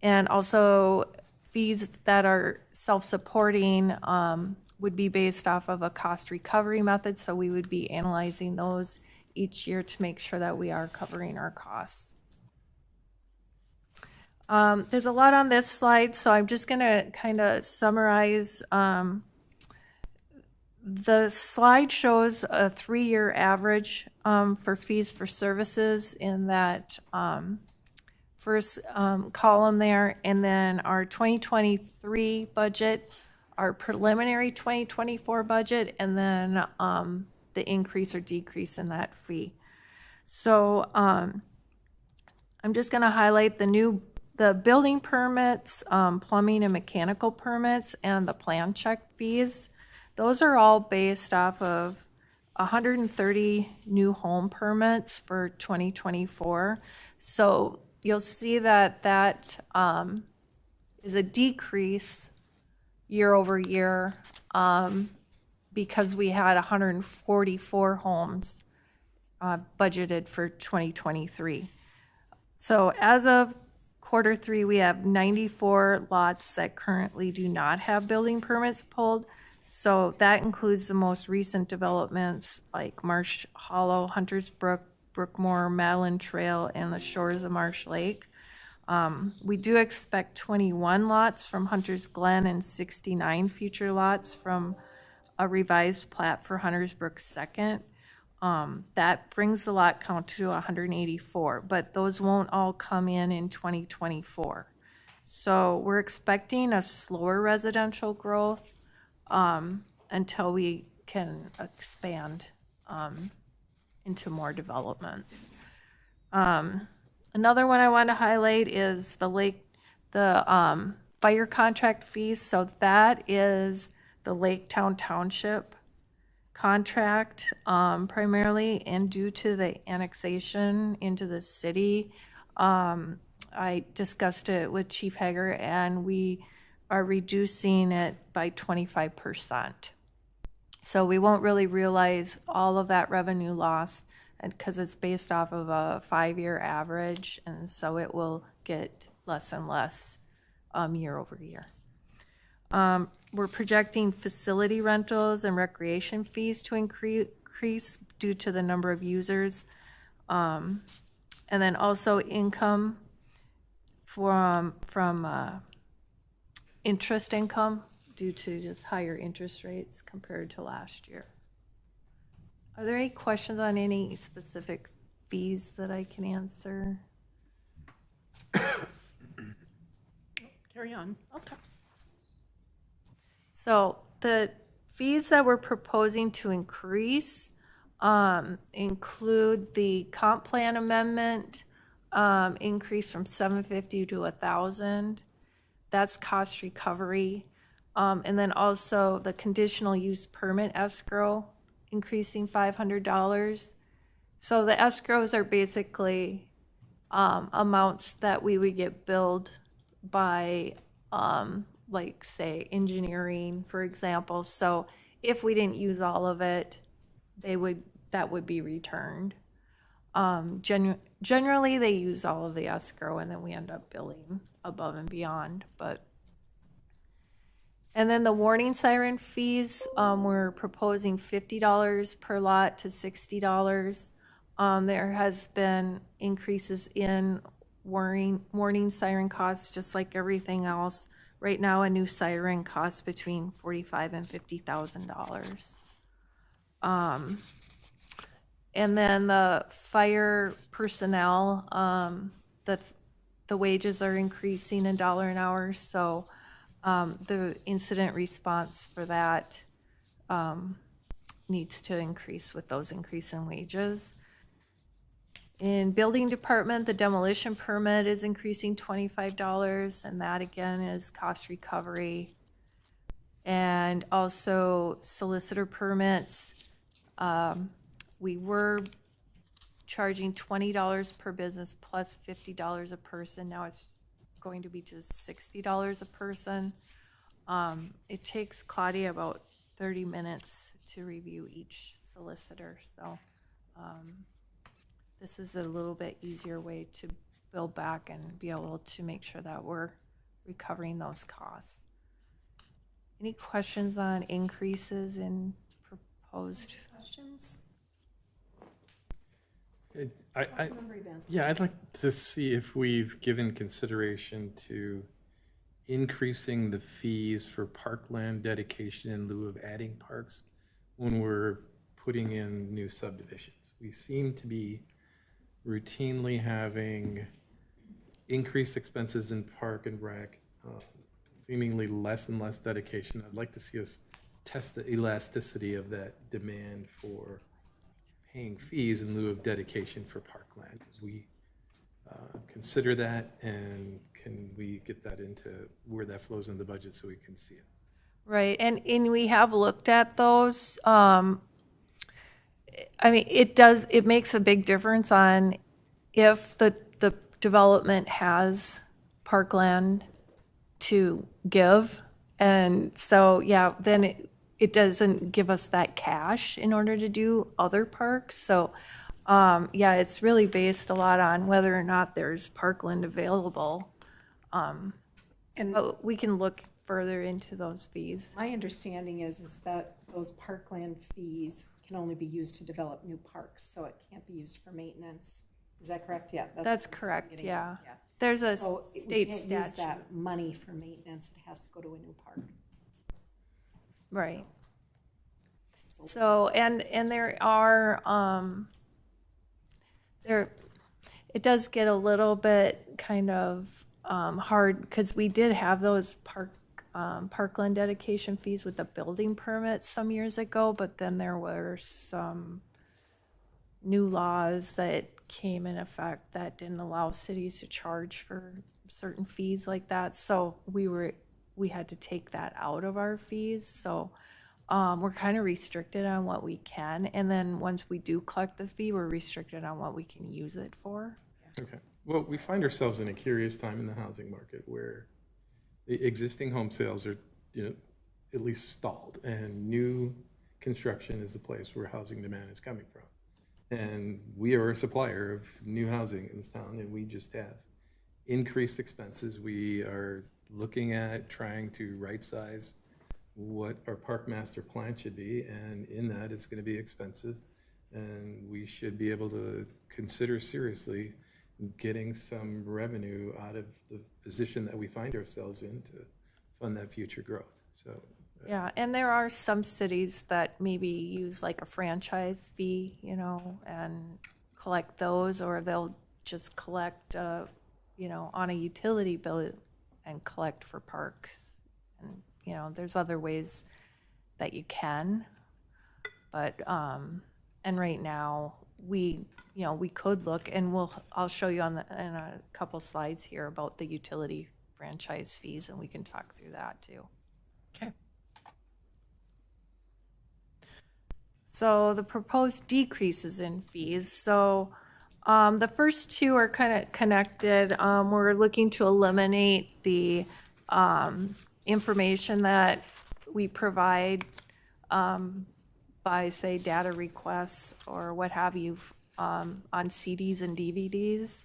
and also fees that are self-supporting would be based off of a cost recovery method. So we would be analyzing those each year to make sure that we are covering our costs. There's a lot on this slide, so I'm just going to kind of summarize. The slide shows a 3-year average for fees for services in that first column there, and then our 2023 budget, our preliminary 2024 budget, and then the increase or decrease in that fee. So I'm just going to highlight the building permits, plumbing and mechanical permits, and the plan check fees. Those are all based off of 130 new home permits for 2024. So you'll see that that is a decrease year over year because we had 144 homes budgeted for 2023. So as of Q3, we have 94 lots that currently do not have building permits pulled. So that includes the most recent developments like Marsh Hollow, Hunters Brook, Brookmore, Madeline Trail, and the shores of Marsh Lake. We do expect 21 lots from Hunters Glen and 69 future lots from a revised plat for Hunters Brook Second. That brings the lot count to 184, but those won't all come in 2024. So we're expecting a slower residential growth until we can expand into more developments. Another one I want to highlight is the fire contract fees. So that is the Lake Township contract primarily, and due to the annexation into the city, I discussed it with Chief Hager, and we are reducing it by 25%. So we won't really realize all of that revenue loss because it's based off of a 5-year average, and so it will get less and less year over year. We're projecting facility rentals and recreation fees to increase due to the number of users. And then also income from interest income due to just higher interest rates compared to last year. Are there any questions on any specific fees that I can answer? Carry on. Okay. So the fees that we're proposing to increase include the comp plan amendment increase from $750 to $1,000. That's cost recovery. And then also the conditional use permit escrow increasing $500. So the escrows are basically amounts that we would get billed by like say engineering, for example. So if we didn't use all of it, that would be returned. Generally they use all of the escrow and then we end up billing above and beyond. And then the warning siren fees, we're proposing $50 per lot to $60. There has been increases in warning siren costs, just like everything else. Right now, a new siren costs between $45,000 and $50,000. And then the fire personnel, the wages are increasing $1 an hour, so the incident response for that needs to increase with those increase in wages. In building department, the demolition permit is increasing $25, and that again is cost recovery. And also solicitor permits, we were charging $20 per business plus $50 a person. Now it's going to be just $60 a person. It takes Claudia about 30 minutes to review each solicitor, so this is a little bit easier way to build back and be able to make sure that we're recovering those costs. Any questions on increases in proposed? Questions? Yeah, I'd like to see if we've given consideration to increasing the fees for parkland dedication in lieu of adding parks when we're putting in new subdivisions. We seem to be routinely having increased expenses in park and rec, seemingly less and less dedication. I'd like to see us test the elasticity of that demand for paying fees in lieu of dedication for parkland. As we consider that, and can we get that into where that flows in the budget so we can see it? Right, and we have looked at those. I mean, it makes a big difference on if the development has parkland to give. And so, yeah, then it doesn't give us that cash in order to do other parks. So, yeah, it's really based a lot on whether or not there's parkland available. But we can look further into those fees. My understanding is that those parkland fees can only be used to develop new parks, so it can't be used for maintenance. Is that correct? Yeah. That's correct, yeah. There's a state we can't use statute. that money for maintenance. It has to go to a new park. Right. So, and there are, it does get a little bit kind of hard, because we did have those parkland dedication fees with the building permits some years ago, but then there were some new laws that came in effect that didn't allow cities to charge for certain fees like that. So we had to take that out of our fees. So we're kind of restricted on what we can. And then once we do collect the fee, we're restricted on what we can use it for. Okay. Well, we find ourselves in a curious time in the housing market where the existing home sales are, at least stalled, and new construction is the place where housing demand is coming from. And we are a supplier of new housing in this town, and we just have increased expenses. We are looking at trying to right-size what our park master plan should be, and in that it's going to be expensive, and we should be able to consider seriously getting some revenue out of the position that we find ourselves in to fund that future growth. So yeah, and there are some cities that maybe use like a franchise fee, and collect those, or they'll just collect, on a utility bill and collect for parks. And, there's other ways that you can, but, and right now we could look, and I'll show you in a couple slides here about the utility franchise fees, and we can talk through that too. Okay. So the proposed decreases in fees. So the first two are kind of connected. We're looking to eliminate the information that we provide by, say, data requests or what have you on CDs and DVDs.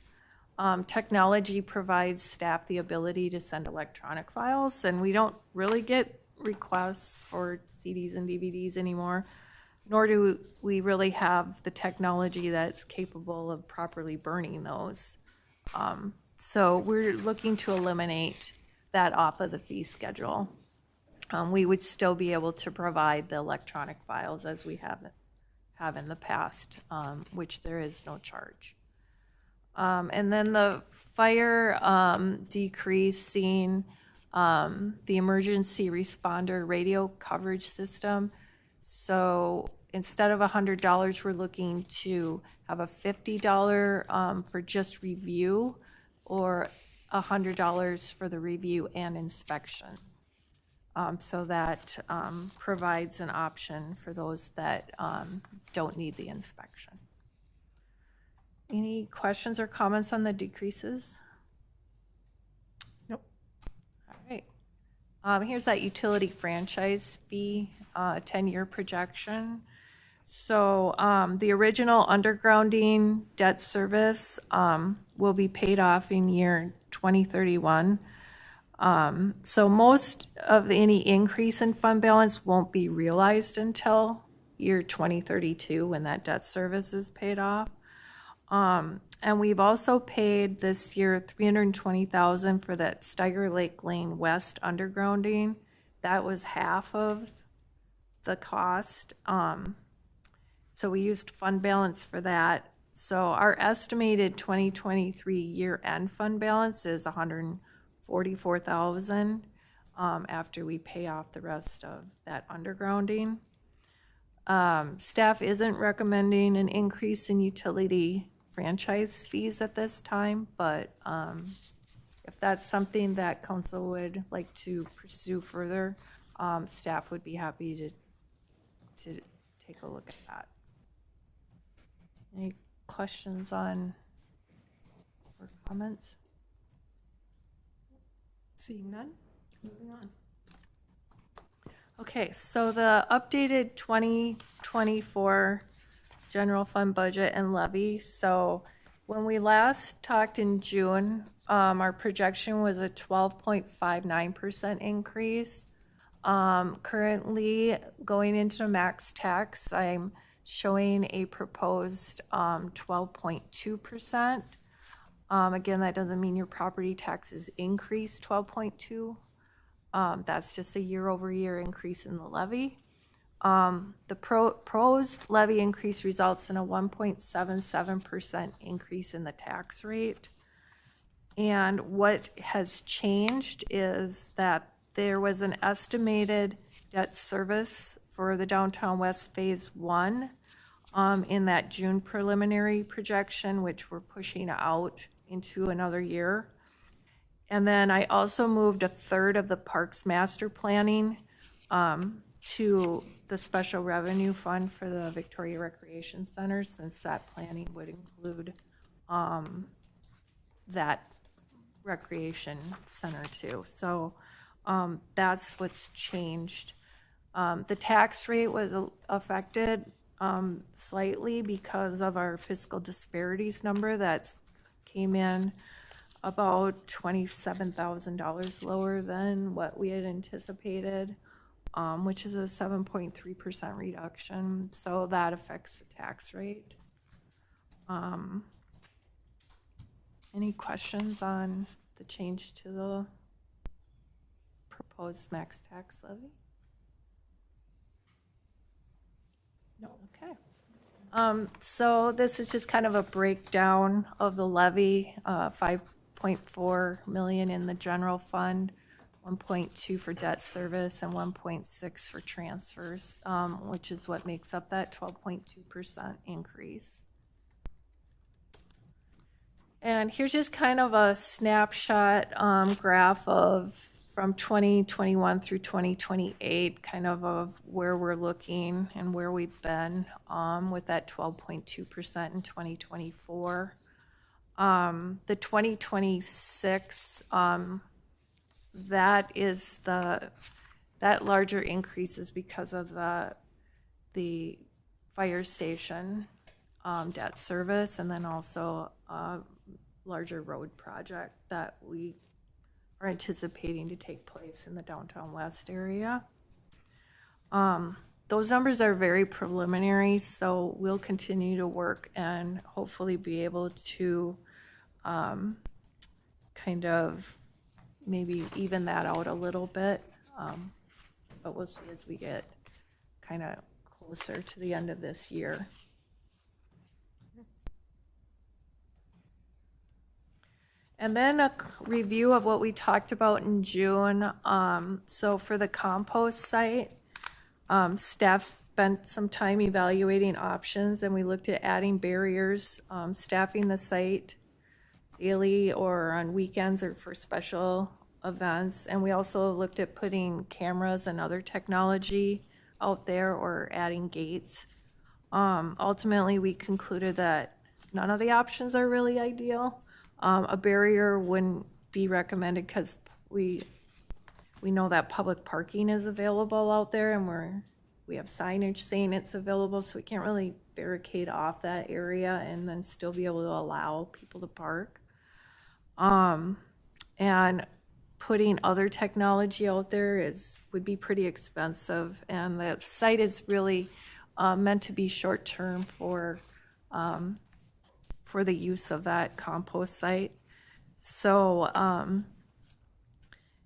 Technology provides staff the ability to send electronic files, and we don't really get requests for CDs and DVDs anymore, nor do we really have the technology that's capable of properly burning those. So we're looking to eliminate that off of the fee schedule. We would still be able to provide the electronic files as we have in the past, which there is no charge. And then the fire decreasing the emergency responder radio coverage system. So instead of $100, we're looking to have a $50 for just review, or $100 for the review and inspection. So that provides an option for those that don't need the inspection. Any questions or comments on the decreases? Nope. All right. Here's that utility franchise fee, 10-year projection. So the original undergrounding debt service will be paid off in year 2031. So most of any increase in fund balance won't be realized until year 2032 when that debt service is paid off. And we've also paid this year $320,000 for that Steiger Lake Lane West undergrounding. That was half of the cost. So we used fund balance for that. So our estimated 2023 year-end fund balance is $144,000 after we pay off the rest of that undergrounding. Staff isn't recommending an increase in utility franchise fees at this time, but if that's something that council would like to pursue further, staff would be happy to take a look at that. Any questions on or comments? Seeing none, moving on. Okay, so the updated 2024 general fund budget and levy. So when we last talked in June, our projection was a 12.59% increase. Currently going into max tax, I'm showing a proposed 12.2%. Again, that doesn't mean your property taxes increase 12.2. That's just a year-over-year increase in the levy. The proposed levy increase results in a 1.77% increase in the tax rate. And what has changed is that there was an estimated debt service for the Downtown West Phase 1 in that June preliminary projection, which we're pushing out into another year. And then I also moved a third of the Parks Master Planning to the Special Revenue Fund for the Victoria Recreation Center, since that planning would include that recreation center too. So that's what's changed. The tax rate was affected slightly because of our fiscal disparities number that came in about $27,000 lower than what we had anticipated, which is a 7.3% reduction. So that affects the tax rate. Any questions on the change to the proposed max tax levy? No. Okay. So this is just kind of a breakdown of the levy, 5.4 million in the general fund, 1.2 for debt service, and 1.6 for transfers, which is what makes up that 12.2% increase. And here's just kind of a snapshot graph of from 2021 through 2028, kind of where we're looking and where we've been with that 12.2% in 2024. The 2026, that is that larger increase is because of the fire station debt service, and then also a larger road project that we are anticipating to take place in the Downtown West area. Those numbers are very preliminary, so we'll continue to work and hopefully be able to kind of maybe even that out a little bit, but we'll see as we get kind of closer to the end of this year. And then a review of what we talked about in June. So for the compost site, staff spent some time evaluating options, and we looked at adding barriers, staffing the site daily or on weekends or for special events. And we also looked at putting cameras and other technology out there or adding gates. Ultimately, we concluded that none of the options are really ideal. A barrier wouldn't be recommended because we know that public parking is available out there, and we we have signage saying it's available, so we can't really barricade off that area and then still be able to allow people to park. And putting other technology out there would be pretty expensive, and the site is really meant to be short-term for the use of that compost site. So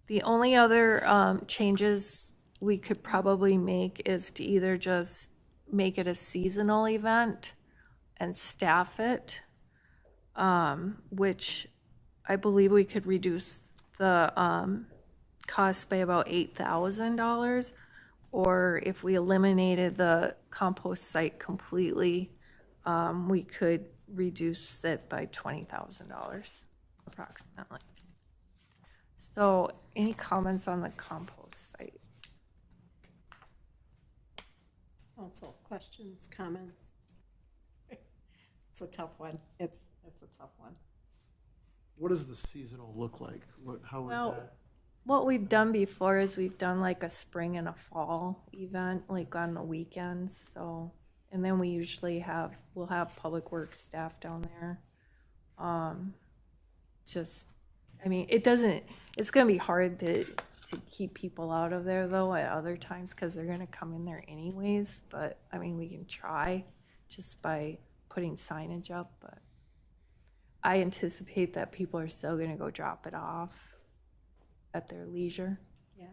the only other changes we could probably make is to either just make it a seasonal event and staff it, which I believe we could reduce the cost by about $8,000, or if we eliminated the compost site completely, we could reduce it by $20,000 approximately. So any comments on the compost site? Council, questions, comments? It's a tough one. It's a tough one. What does the seasonal look like? How would Well, that? what we've done before is we've done like a spring and a fall event, like on the weekends. So, and then we usually we'll have public works staff down there. I mean, it's going to be hard to keep people out of there though at other times because they're going to come in there anyways. But I mean, we can try just by putting signage up, but I anticipate that people are still going to go drop it off at their leisure. Yeah.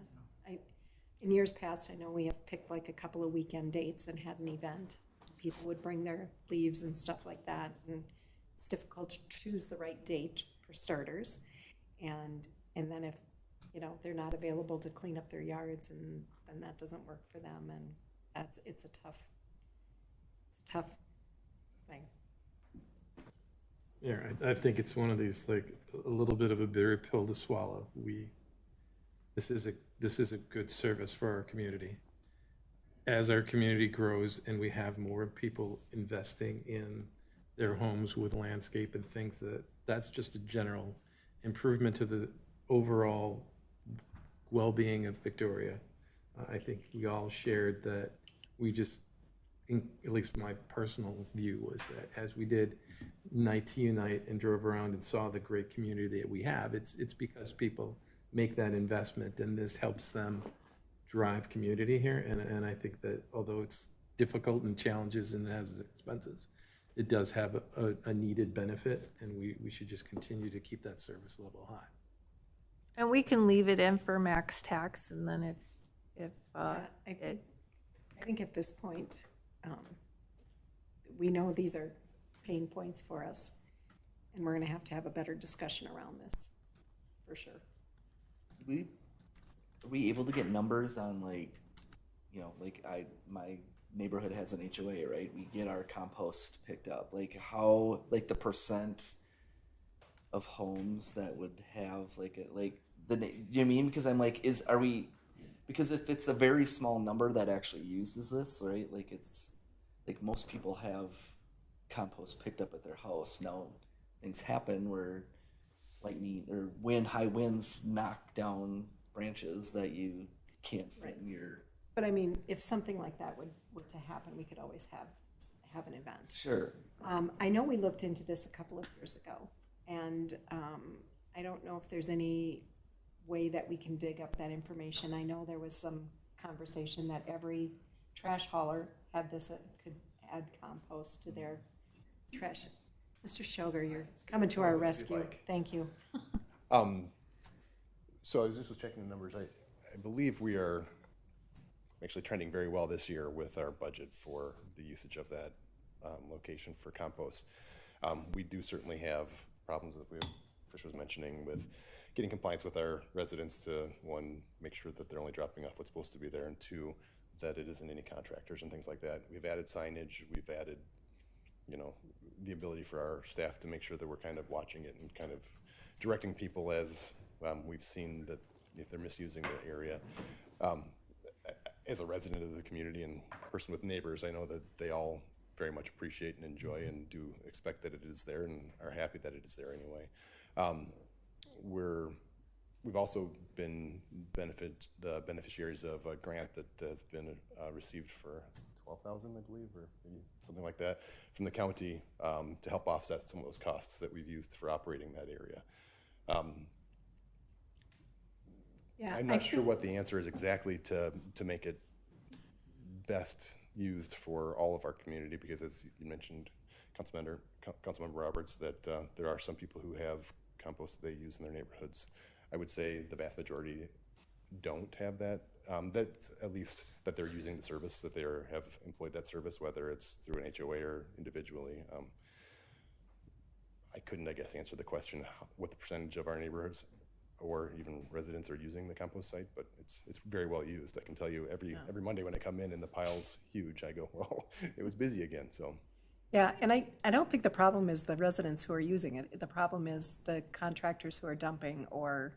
In years past, I know we have picked like a couple of weekend dates and had an event. People would bring their leaves and stuff like that, and it's difficult to choose the right date for starters. And then if, they're not available to clean up their yards, and then that doesn't work for them, and it's a tough thing. Yeah, I think it's one of these, like, a little bit of a bitter pill to swallow. This is a good service for our community. As our community grows and we have more people investing in their homes with landscape and things, that's just a general improvement to the overall well-being of Victoria. I think we all shared that at least my personal view was that as we did Night to Unite and drove around and saw the great community that we have, it's because people make that investment, and this helps them drive community here. And I think that although it's difficult and challenges and has expenses, it does have a needed benefit, and we should just continue to keep that service level high. And we can leave it in for max tax, and then I think at this point, we know these are pain points for us, and we're going to have a better discussion around this, for sure. Are we able to get numbers on my neighborhood has an HOA, right? We get our compost picked up. Like how, like the percent of homes that would have you know what I mean? Because I'm like, because if it's a very small number that actually uses this, right? Like it's like most people have compost picked up at their house. Now things happen where lightning or high winds knock down branches that you can't fit in your. But I mean, if something like that were to happen, we could always have an event. Sure. I know we looked into this a couple of years ago, and I don't know if there's any way that we can dig up that information. I know there was some conversation that every trash hauler had this, could add compost to their trash. Mr. Shoger, you're coming to our rescue. Thank you. So I just was checking the numbers. I believe we are actually trending very well this year with our budget for the usage of that location for compost. We do certainly have problems that Trish was mentioning with getting compliance with our residents to, one, make sure that they're only dropping off what's supposed to be there, and two, that it isn't any contractors and things like that. We've added signage, we've added, the ability for our staff to make sure that we're kind of watching it and kind of directing people as we've seen that if they're misusing the area. As a resident of the community and person with neighbors, I know that they all very much appreciate and enjoy and do expect that it is there and are happy that it is there anyway. We're we've also been the beneficiaries of a grant that has been received for $12,000, I believe, or maybe something like that, from the county to help offset some of those costs that we've used for operating that area. Yeah, I'm not sure what the answer is exactly to make it best used for all of our community, because as you mentioned, Councilmember Roberts, that there are some people who have compost that they use in their neighborhoods. I would say the vast majority don't have that. That at least that they're using the service, that they have employed that service, whether it's through an HOA or individually. I couldn't, I guess, answer the question what the percentage of our neighborhoods or even residents are using the compost site, but it's very well used. I can tell you every Monday when I come in and the pile's huge, I go, well, it was busy again. So. Yeah, and I don't think the problem is the residents who are using it. The problem is the contractors who are dumping or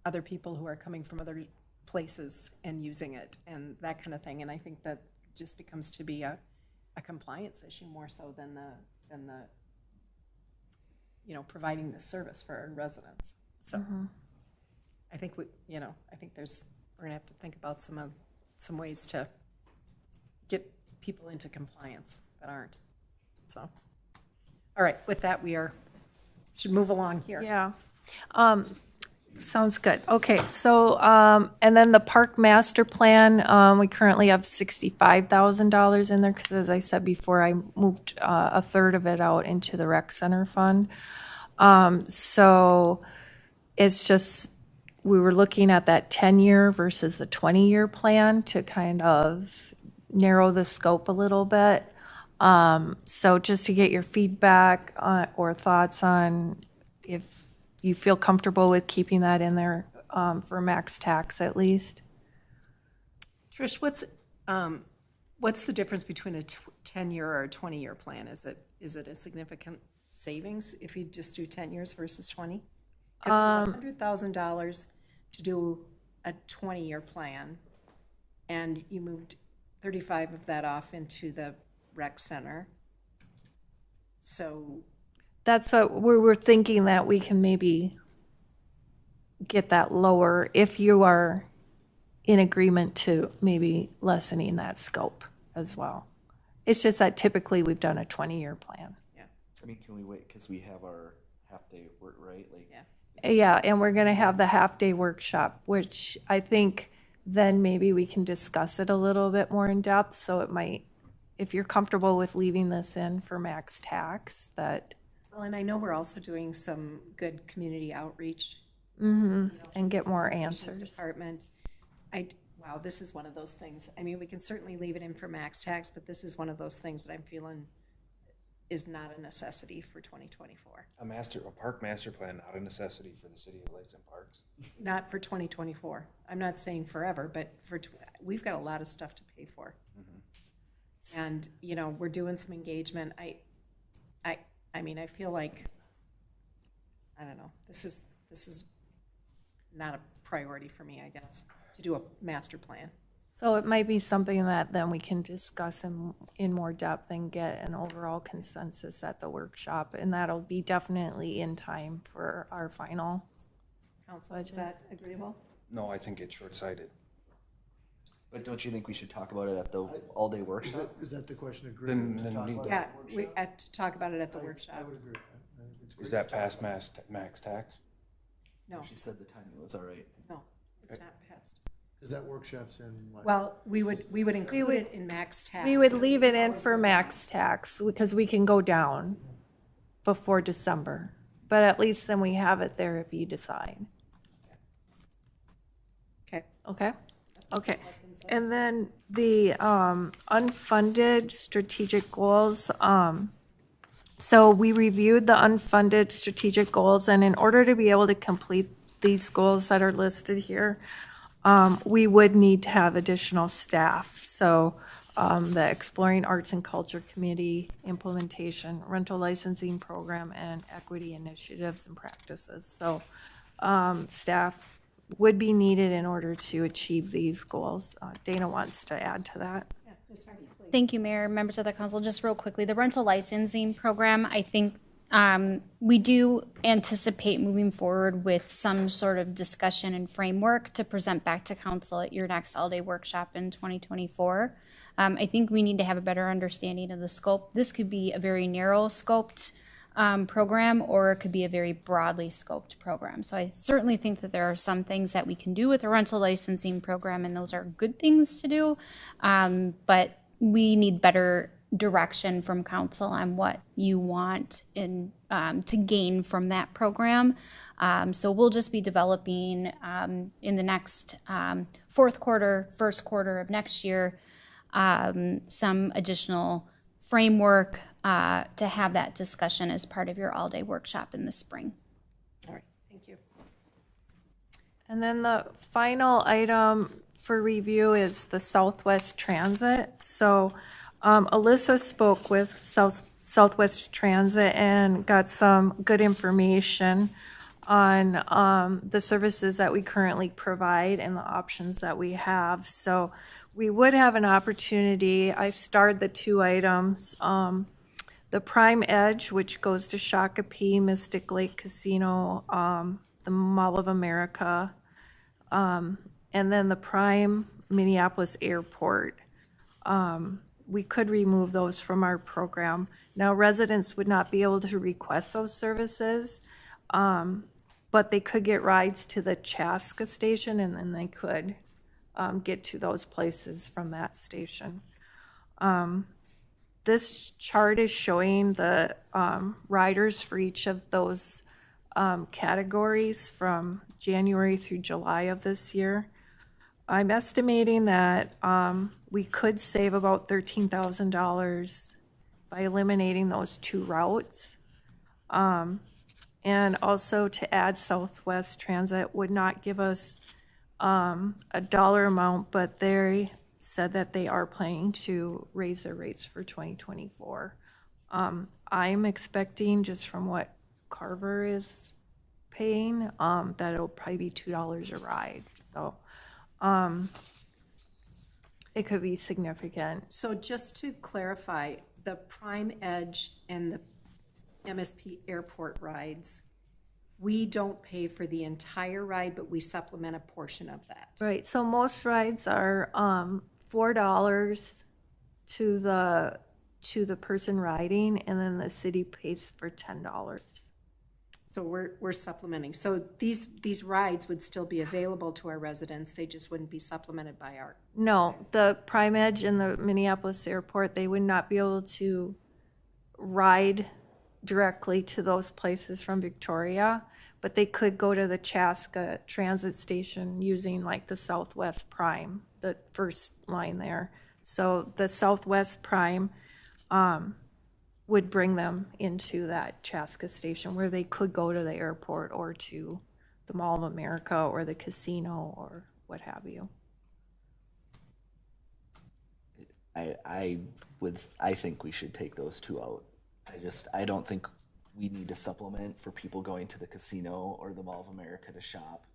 other people who are coming from other places and using it and that kind of thing. And I think that just becomes to be a compliance issue more so than the providing the service for our residents. So I think we're gonna have to think about some ways to get people into compliance that aren't. So, all right, with that, should move along here. Yeah. Sounds good. Okay, so, and then the park master plan, we currently have $65,000 in there, because as I said before, I moved a third of it out into the rec center fund. So it's just, we were looking at that 10-year versus the 20-year plan to kind of narrow the scope a little bit. So just to get your feedback or thoughts on if you feel comfortable with keeping that in there for max tax at least. Trish, what's the difference between a 10-year or a 20-year plan? Is it a significant savings if you just do 10 years versus 20? Because it's $100,000 to do a 20-year plan, and you moved 35 of that off into the rec center. So that's what we were thinking, that we can maybe get that lower if you are in agreement to maybe lessening that scope as well. It's just that typically we've done a 20-year plan. Yeah. I mean, can we wait because we have our half-day work, right? Yeah, and we're going to have the half-day workshop, which I think then maybe we can discuss it a little bit more in depth. So it might, if you're comfortable with leaving this in for max tax, that. Well, and I know we're also doing some good community outreach. And get more answers. Department. Wow, this is one of those things. I mean, we can certainly leave it in for max tax, but this is one of those things that I'm feeling is not a necessity for 2024. A park master plan, not a necessity for the city of Lakes and Parks. Not for 2024. I'm not saying forever, but we've got a lot of stuff to pay for. And, we're doing some engagement. I mean, I feel like, I don't know, this is not a priority for me, I guess, to do a master plan. So it might be something that then we can discuss in more depth and get an overall consensus at the workshop, and that'll be definitely in time for our final council. Is that agreeable? No, I think it's short-sighted. But don't you think we should talk about it at the all-day workshop? Is that the question? Agreement to talk about Yeah, it? we have to talk about it at the workshop. I would agree with that. I think it's Is great that to talk past about max tax? No, She said the timing was all right. no, it's not passed. it. Is that workshops in what? Well, we would include it in max tax. We would leave it in for max tax because we can go down before December. But at least then we have it there if you decide. Okay. Okay? Okay. And then the unfunded strategic goals. So we reviewed the unfunded strategic goals, and in order to be able to complete these goals that are listed here, we would need to have additional staff. So the Exploring Arts and Culture Committee, implementation, rental licensing program, and equity initiatives and practices. So staff would be needed in order to achieve these goals. Dana wants to add to that. Yeah, Ms. Hardy, please. Thank you, Mayor, members of the council. Just real quickly, the rental licensing program, I think We do anticipate moving forward with some sort of discussion and framework to present back to council at your next all-day workshop in 2024. I think we need to have a better understanding of the scope. This could be a very narrow scoped program, or it could be a very broadly scoped program. So I certainly think that there are some things that we can do with a rental licensing program, and those are good things to do. But we need better direction from council on what you want in, to gain from that program. So we'll just be developing in the next fourth quarter, first quarter of next year, some additional framework to have that discussion as part of your all-day workshop in the spring. All right, thank you. And then the final item for review is the Southwest Transit. So Alyssa spoke with Southwest Transit and got some good information on the services that we currently provide and the options that we have. So we would have an opportunity. I starred the two items. The Prime Edge, which goes to Shakopee, Mystic Lake Casino, the Mall of America, and then the Prime Minneapolis Airport. We could remove those from our program. Now, residents would not be able to request those services, but they could get rides to the Chaska station, and then they could get to those places from that station. This chart is showing the riders for each of those categories from January through July of this year. I'm estimating that we could save about $13,000 by eliminating those two routes. And also to add Southwest Transit would not give us a dollar amount, but they said that they are planning to raise their rates for 2024. I'm expecting, just from what Carver is paying, that it'll probably be $2 a ride. So it could be significant. So just to clarify, the Prime Edge and the MSP airport rides, we don't pay for the entire ride, but we supplement a portion of that. Right, so most rides are $4 to the person riding, and then the city pays for $10. So we're supplementing. So these rides would still be available to our residents. They just wouldn't be supplemented by our. No, the Prime Edge and the Minneapolis Airport, they would not be able to ride directly to those places from Victoria, but they could go to the Chaska transit station using like the Southwest Prime, the first line there. So the Southwest Prime would bring them into that Chaska station where they could go to the airport or to the Mall of America or the casino or what have you. I think we should take those two out. I don't think we need to supplement for people going to the casino or the Mall of America to shop.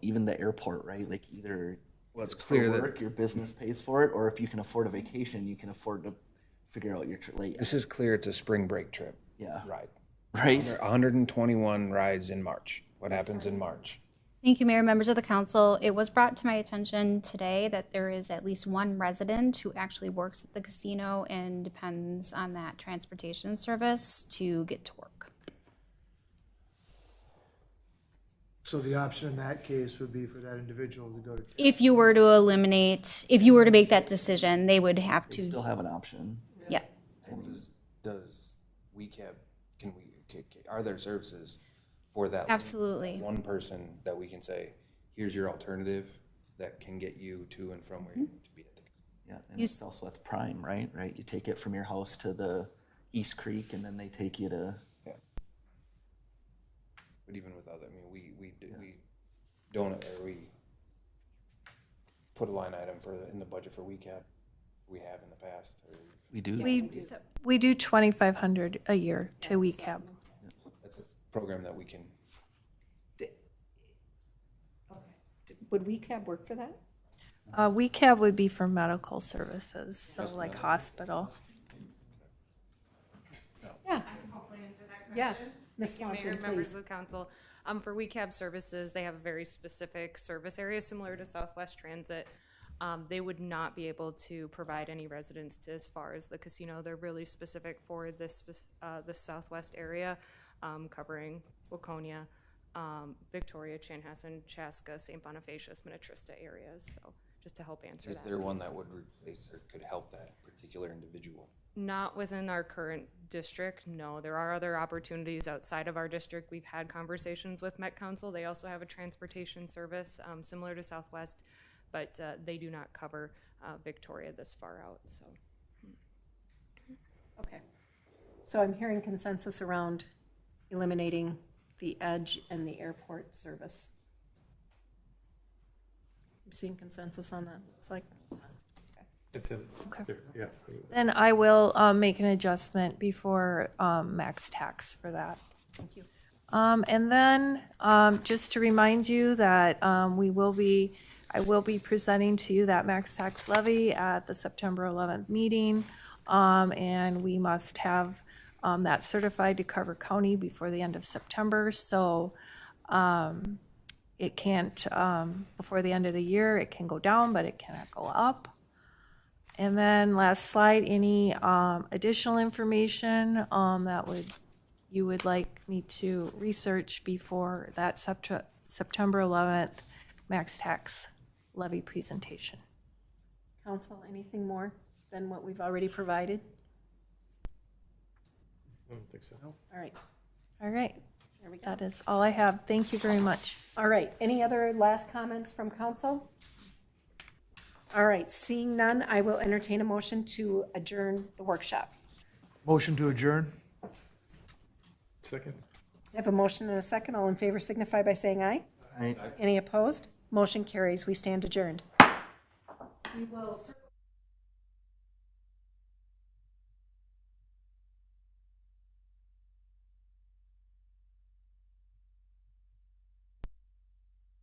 Even the airport, right? Like either Well, it's for clear that- work, your business pays for it, or if you can afford a vacation, you can afford to figure out your like. This is clear it's a spring break trip. Yeah. Ride. Right. 121 rides in March. What happens in March? Thank you, Mayor, members of the council. It was brought to my attention today that there is at least one resident who actually works at the casino and depends on that transportation service to get to work. So the option in that case would be for that individual to go to. If you were to make that decision, they would have They to. still have an option. Yeah. Does WeCab, are there services for that? Absolutely. One person that we can say, here's your alternative that can get you to and from where you need to be at the. Yeah, and it's Southwest Prime, right? You take it from your house to the East Creek, and then they take you to. Yeah. But even with other, I mean, we put a line item in the budget for WeCab. We have in the past. We do. We do $2,500 a year to WeCab. That's a program that we can. Would WeCab work for that? WeCab would be for medical services, so like hospital. Yeah. Yeah, Ms. Mayor, Swanson, members please. of the council. For WeCab services, they have a very specific service area similar to Southwest Transit. They would not be able to provide any residents to as far as the casino. They're really specific for this Southwest area, covering Waconia, Victoria, Chanhassen, Chaska, St. Bonifacius, Minnetrista areas. So just to help answer Is that. there one piece. that would replace or could help that particular individual? Not within our current district, no. There are other opportunities outside of our district. We've had conversations with Met Council. They also have a transportation service similar to Southwest, but they do not cover Victoria this far out, so. Okay. So I'm hearing consensus around eliminating the Edge and the airport service. I'm seeing consensus on that, looks like. It's there, yeah. Then I will make an adjustment before max tax for that. Thank you. And then just to remind you that I will be presenting to you that max tax levy at the September 11th meeting. And we must have that certified to Carver County before the end of September. So it can't, before the end of the year, it can go down, but it cannot go up. And then last slide, any additional information you would like me to research before that September 11th max tax levy presentation. Council, anything more than what we've already provided? I don't think so. All right, All right, there we go. that is all I have. Thank you very much. All right, any other last comments from council? All right, seeing none, I will entertain a motion to adjourn the workshop. Motion to adjourn? Second? I have a motion and a second. All in favor signify by saying aye. Aye. Any opposed? Motion carries. We stand adjourned. We will circle